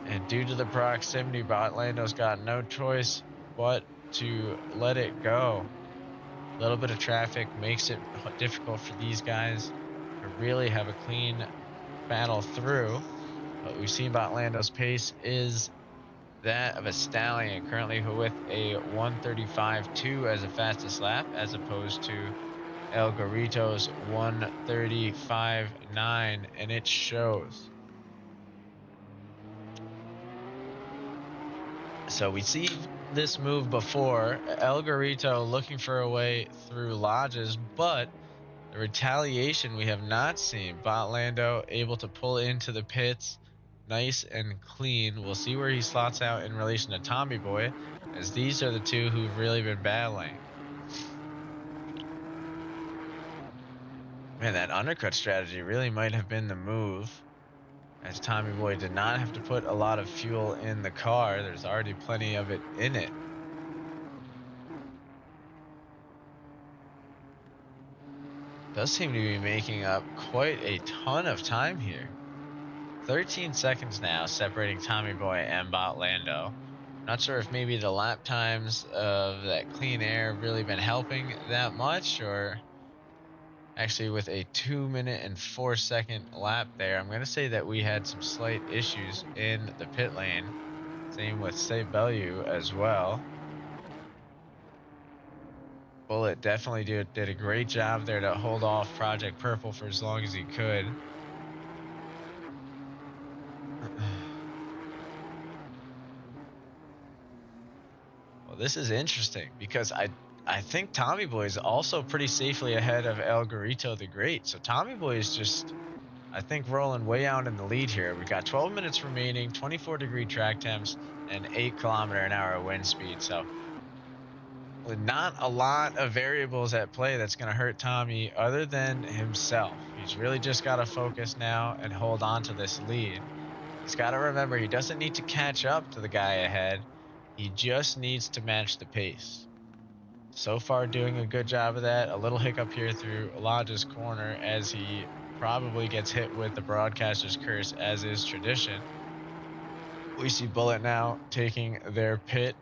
And due to the proximity, Botlando's got no choice but to let it go. A little bit of traffic makes it difficult for these guys to really have a clean battle through. But we've seen Botlando's pace is that of a stallion, currently with a 1:35.2 as a fastest lap, as opposed to El Garito's 1:35.9, and it shows. So we see this move before. El Garito looking for a way through Lodges, but the retaliation we have not seen. Botlando able to pull into the pits nice and clean. We'll see where he slots out in relation to Tommy Boy, as these are the two who've really been battling. Man, that undercut strategy really might have been the move, as Tommy Boy did not have to put a lot of fuel in the car. There's already plenty of it in it. Does seem to be making up quite a ton of time here. 13 seconds now separating Tommy Boy and Botlando. Not sure if maybe the lap times of that clean air have really been helping that much, or actually with a 2-minute and 4-second lap there, I'm going to say that we had some slight issues in the pit lane. Same with Say Bellew as well. Bullet definitely did a great job there to hold off Project Purple for as long as he could. Well, this is interesting because I think Tommy Boy is also pretty safely ahead of El Garito the Great. So Tommy Boy is just, I think, rolling way out in the lead here. We've got 12 minutes remaining, 24-degree track temps, and 8-kilometer-an-hour wind speed. So not a lot of variables at play that's going to hurt Tommy other than himself. He's really just got to focus now and hold on to this lead. He's got to remember he doesn't need to catch up to the guy ahead. He just needs to match the pace. So far doing a good job of that. A little hiccup here through Lodge's corner as he probably gets hit with the broadcaster's curse, as is tradition. We see Bullet now taking their pit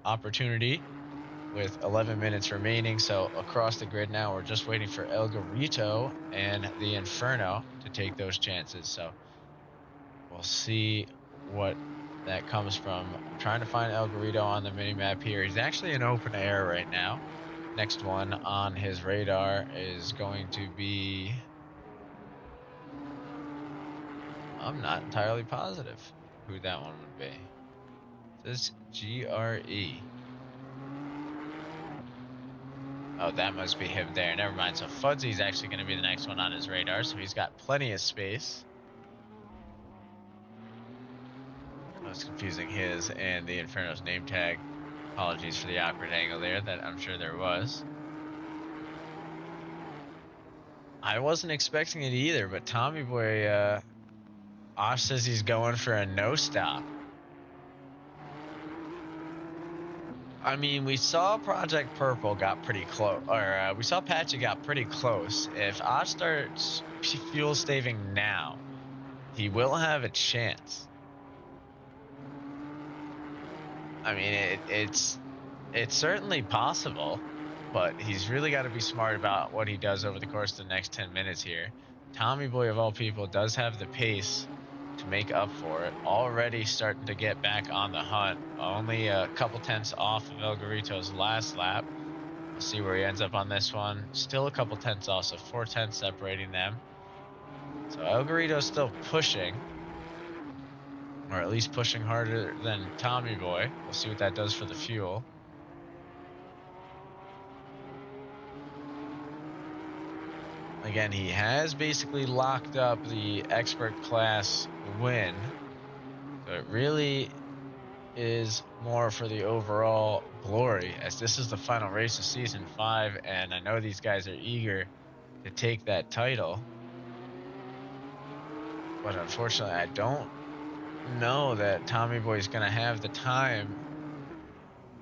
opportunity with 11 minutes remaining. So across the grid now, we're just waiting for El Garito and the Inferno to take those chances. So we'll see what that comes from. I'm trying to find El Garito on the mini-map here. He's actually in open air right now. Next one on his radar is going to be, I'm not entirely positive who that one would be. It says GRE. Oh, that must be him there. Never mind. So Fudsy's actually going to be the next one on his radar, so he's got plenty of space. I was confusing his and the Inferno's name tag. Apologies for the awkward angle there that I'm sure there was. I wasn't expecting it either, but Tommy Boy, Osh says he's going for a no stop. I mean, we saw Project Purple got pretty close, or we saw Patchy got pretty close. If Osh starts fuel staving now, he will have a chance. I mean, it's certainly possible, but he's really got to be smart about what he does over the course of the next 10 minutes here. Tommy Boy, of all people, does have the pace to make up for it. Already starting to get back on the hunt. Only a couple tenths off of El Garito's last lap. We'll see where he ends up on this one. Still a couple tenths off, so 4 tenths separating them. So El Garrido's still pushing, or at least pushing harder than Tommy Boy. We'll see what that does for the fuel. Again, he has basically locked up the expert class win. So it really is more for the overall glory, as this is the final race of season 5, and I know these guys are eager to take that title. But unfortunately, I don't know that Tommy Boy is going to have the time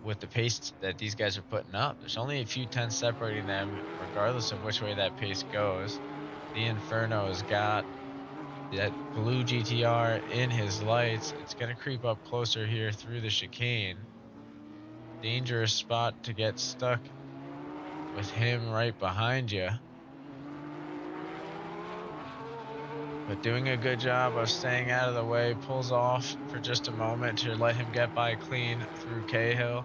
with the pace that these guys are putting up. There's only a few tenths separating them, regardless of which way that pace goes. The Inferno has got that blue GTR in his lights. It's going to creep up closer here through the chicane. Dangerous spot to get stuck with him right behind you. But doing a good job of staying out of the way, pulls off for just a moment to let him get by clean through Cahill.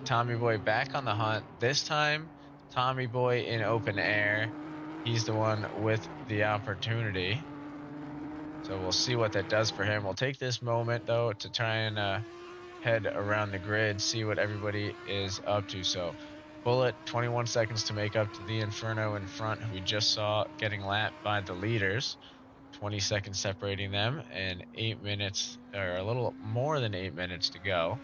Tommy Boy back on the hunt. This time, Tommy Boy in open air. He's the one with the opportunity. So we'll see what that does for him. We'll take this moment, though, to try and head around the grid, see what everybody is up to. So Bullet, 21 seconds to make up to the Inferno in front, who we just saw getting lapped by the leaders. 20 seconds separating them, and 8 minutes, or a little more than 8 minutes to go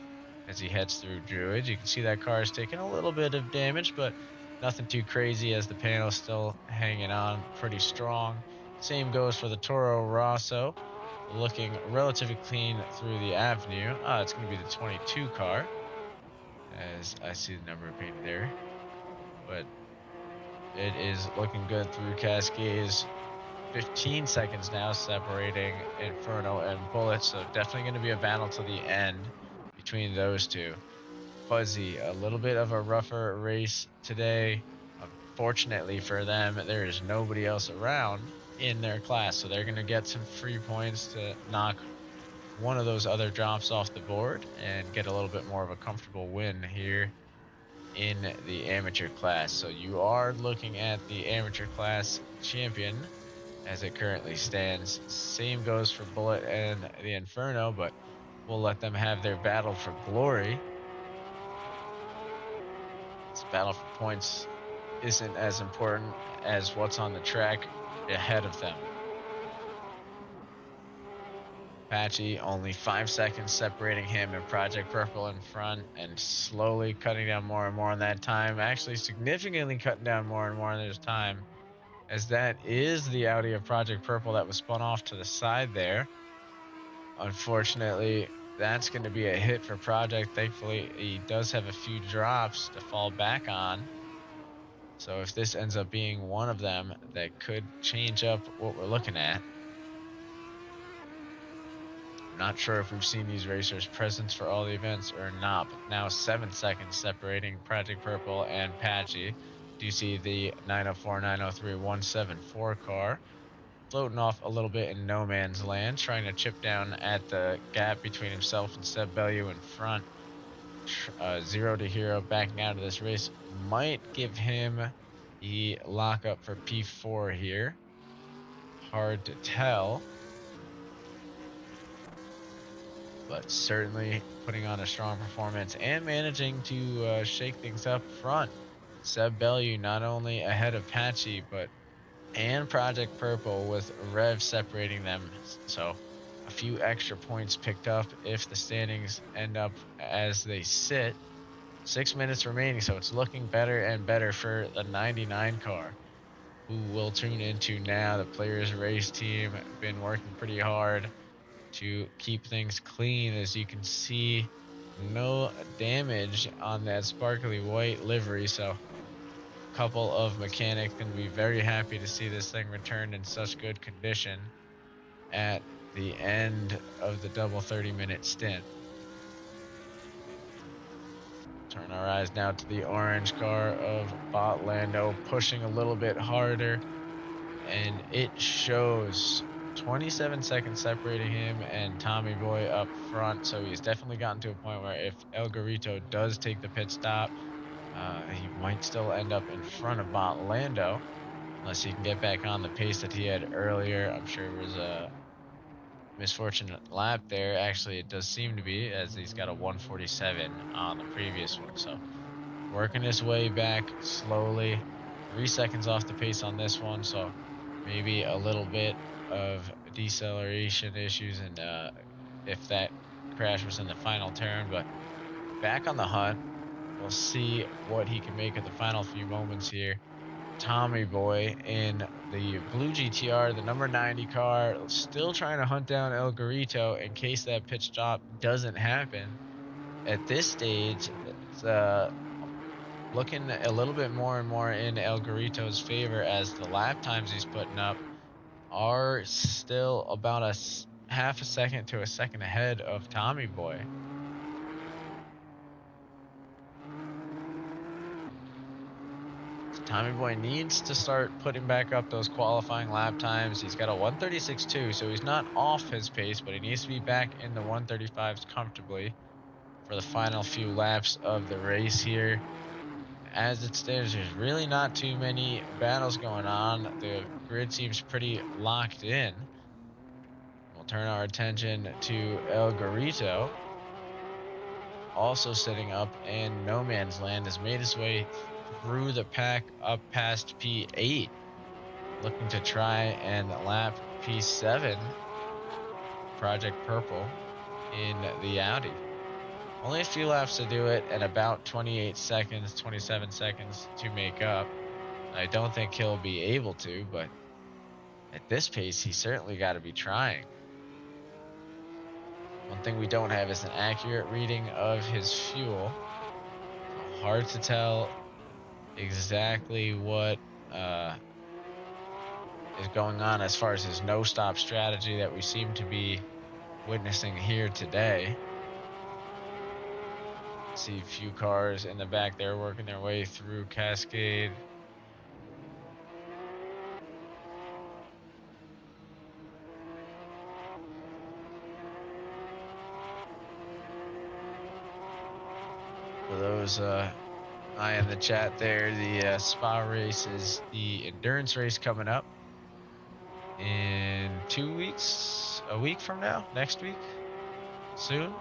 as he heads through Druid. You can see that car is taking a little bit of damage, but nothing too crazy, as the panel's still hanging on pretty strong. Same goes for the Toro Rosso, looking relatively clean through the avenue. It's going to be the 22 car, as I see the number painted there. But it is looking good through Cascades. 15 seconds now separating Inferno and Bullet, so definitely going to be a battle to the end between those two. Fuzzy, a little bit of a rougher race today. Unfortunately for them, there is nobody else around in their class, so they're going to get some free points to knock one of those other drops off the board and get a little bit more of a comfortable win here in the amateur class. So you are looking at the amateur class champion as it currently stands. Same goes for Bullet and the Inferno, but we'll let them have their battle for glory. This battle for points isn't as important as what's on the track ahead of them. Apache only 5 seconds separating him and Project Purple in front, and slowly cutting down more and more on that time. Actually significantly cutting down more and more on his time, as that is the Audi of Project Purple that was spun off to the side there. Unfortunately, that's going to be a hit for Project. Thankfully, he does have a few drops to fall back on. So if this ends up being one of them, that could change up what we're looking at. I'm not sure if we've seen these racers present for all the events or not, but now 7 seconds separating Project Purple and Patchy. Do you see the 904, 903, 174 car floating off a little bit in no man's land, trying to chip down at the gap between himself and Seb Bellew in front. Zero to Hero backing out of this race might give him the lockup for P4 here. Hard to tell, but certainly putting on a strong performance and managing to shake things up front. Seb Bellew not only ahead of Patchy, but and Project Purple, with Rev separating them. So a few extra points picked up if the standings end up as they sit. 6 minutes remaining, so it's looking better and better for the 99 car, who will tune into now. The Players Race team been working pretty hard to keep things clean. As you can see, no damage on that sparkly white livery, so a couple of mechanics can be very happy to see this thing returned in such good condition at the end of the double 30-minute stint. Turn our eyes now to the orange car of Bot Lando, pushing a little bit harder, and it shows. 27 seconds separating him and Tommy Boy up front, so he's definitely gotten to a point where if El Garito does take the pit stop, He might still end up in front of Lando, unless he can get back on the pace that he had earlier. I'm sure it was a misfortunate lap there. Actually, it does seem to be, as he's got a 147 on the previous one. So working his way back slowly. 3 seconds off the pace on this one, so maybe a little bit of deceleration issues, and if that crash was in the final turn. But back on the hunt, we'll see what he can make of the final few moments here. Tommy Boy in the blue GTR, the number 90 car, still trying to hunt down El Garito in case that pit stop doesn't happen. At this stage, it's looking a little bit more and more in El Garito's favor, as the lap times he's putting up are still about half a second to a second ahead of Tommy Boy. Tommy Boy needs to start putting back up those qualifying lap times. He's got a 136.2, so he's not off his pace, but he needs to be back in the 135s comfortably for the final few laps of the race here. As it stands, there's really not too many battles going on. The grid seems pretty locked in. We'll turn our attention to El Garito, also sitting up in no man's land, has made his way through the pack up past P8, looking to try and lap P7, Project Purple, in the Audi. Only a few laps to do it, and about 28 seconds, 27 seconds to make up. I don't think he'll be able to, but at this pace, he's certainly got to be trying. One thing we don't have is an accurate reading of his fuel. So hard to tell exactly what is going on as far as his no-stop strategy that we seem to be witnessing here today. See a few cars in the back there working their way through Cascade. For those eye in the chat there, the Spa race is the endurance race coming up in 2 weeks, a week from now, next week, soon.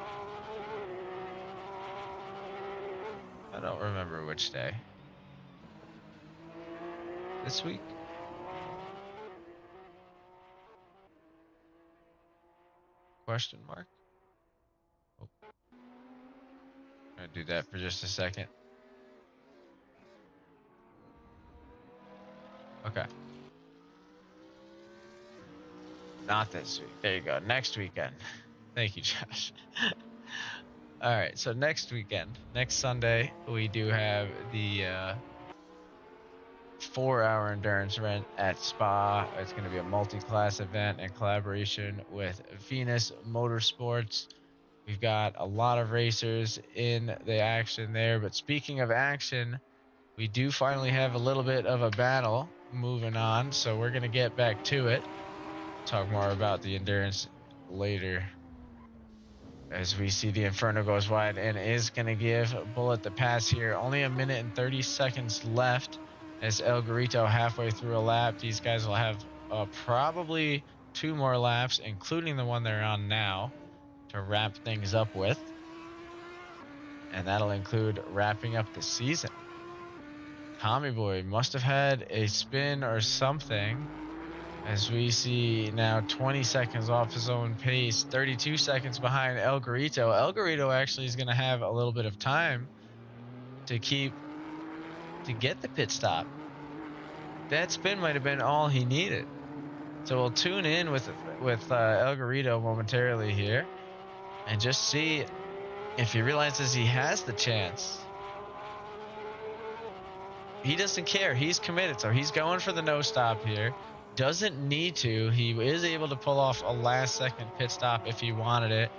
I don't remember which day. This week? Question mark? Oh. I'm gonna do that for just a second. Okay. Not this week. There you go. Next weekend. Thank you, Josh. All right. So next weekend, next Sunday, we do have the 4-hour endurance event at Spa. It's going to be a multi-class event in collaboration with Venus Motorsports. We've got a lot of racers in the action there. But speaking of action, we do finally have a little bit of a battle moving on. So we're going to get back to it. Talk more about the endurance later, as we see the Inferno goes wide and is going to give Bullet the pass here. Only a minute and 30 seconds left as El Garito halfway through a lap. These guys will have probably 2 more laps, including the one they're on now, to wrap things up with. And that'll include wrapping up the season. Tommy Boy must have had a spin or something, as we see now 20 seconds off his own pace, 32 seconds behind El Garito. El Garito actually is going to have a little bit of time to get the pit stop. That spin might have been all he needed. So we'll tune in with El Garito momentarily here and just see if he realizes he has the chance. He doesn't care. He's committed, so he's going for the no stop here. Doesn't need to. He is able to pull off a last-second pit stop if he wanted it.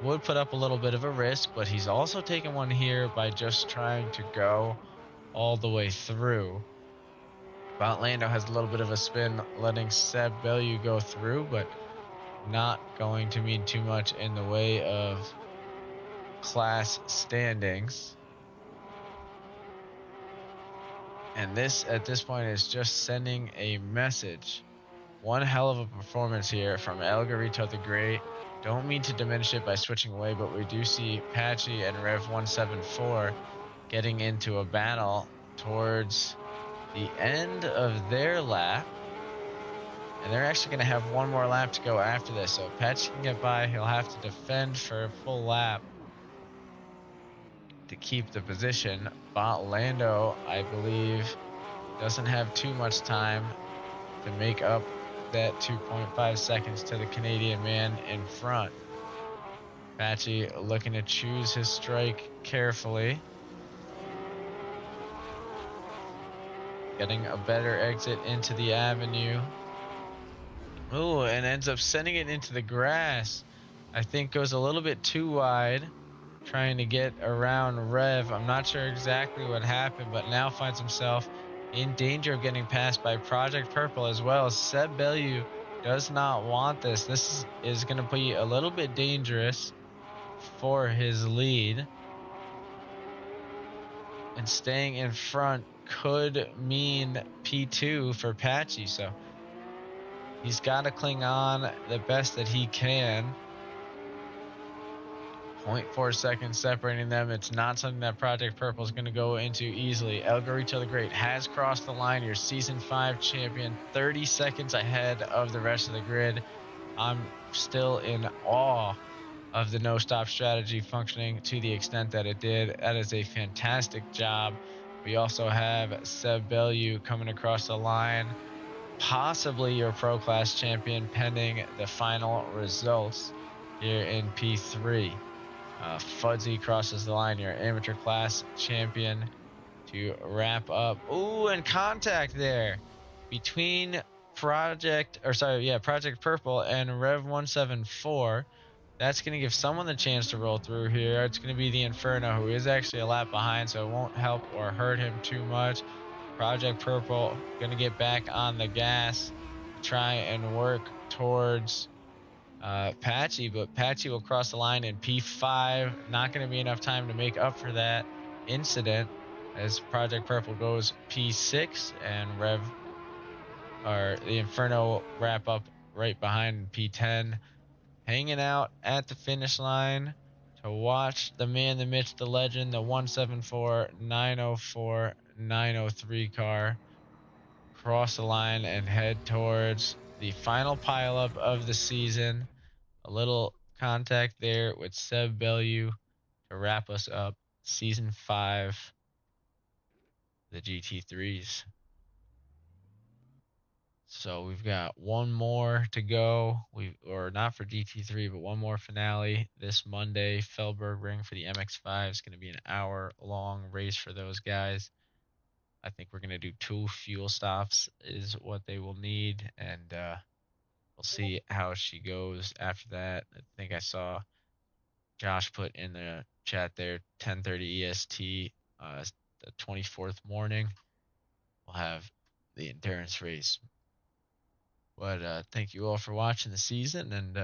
Would put up a little bit of a risk, but he's also taking one here by just trying to go all the way through. Lando has a little bit of a spin, letting Seb Bellew go through, but not going to mean too much in the way of class standings. And this, at this point, is just sending a message. One hell of a performance here from El Garito the Great. Don't mean to diminish it by switching away, but we do see Patchy and Rev 174 getting into a battle towards the end of their lap. And they're actually going to have one more lap to go after this. So if Patchy can get by, he'll have to defend for a full lap to keep the position. Bot Lando, I believe, doesn't have too much time to make up that 2.5 seconds to the Canadian man in front. Patchy looking to choose his strike carefully. Getting a better exit into the avenue. Ooh, and ends up sending it into the grass. I think goes a little bit too wide, trying to get around Rev. I'm not sure exactly what happened, but now finds himself in danger of getting passed by Project Purple as well. Seb Bellew does not want this. This is going to be a little bit dangerous for his lead. And staying in front could mean P2 for Patchy. So he's got to cling on the best that he can. 0.4 seconds separating them. It's not something that Project Purple is going to go into easily. El Garito the Great has crossed the line. Your Season 5 champion, 30 seconds ahead of the rest of the grid. I'm still in awe of the no-stop strategy functioning to the extent that it did. That is a fantastic job. We also have Seb Bellew coming across the line. Possibly your Pro Class champion pending the final results here in P3. Fudzy crosses the line, your amateur class champion, to wrap up. Ooh, and contact there between Project Purple and Rev 174. That's going to give someone the chance to roll through here. It's going to be the Inferno, who is actually a lap behind, so it won't help or hurt him too much. Project Purple going to get back on the gas to try and work towards Patchy, but Patchy will cross the line in P5. Not going to be enough time to make up for that incident as Project Purple goes P6 and the Inferno wrap up right behind P10. Hanging out at the finish line to watch the man, the myth, the legend, the 174, 904, 903 car cross the line and head towards the final pileup of the season. A little contact there with Seb Bellew to wrap us up season 5, the GT3s. So we've got one more to go. Or not for GT3, but one more finale this Monday. Fellberg Ring for the MX5 is going to be an hour-long race for those guys. I think we're going to do 2 fuel stops is what they will need, and we'll see how she goes after that. I think I saw Josh put in the chat there 10:30 EST, the 24th morning. We'll have the endurance race. But thank you all for watching the season, and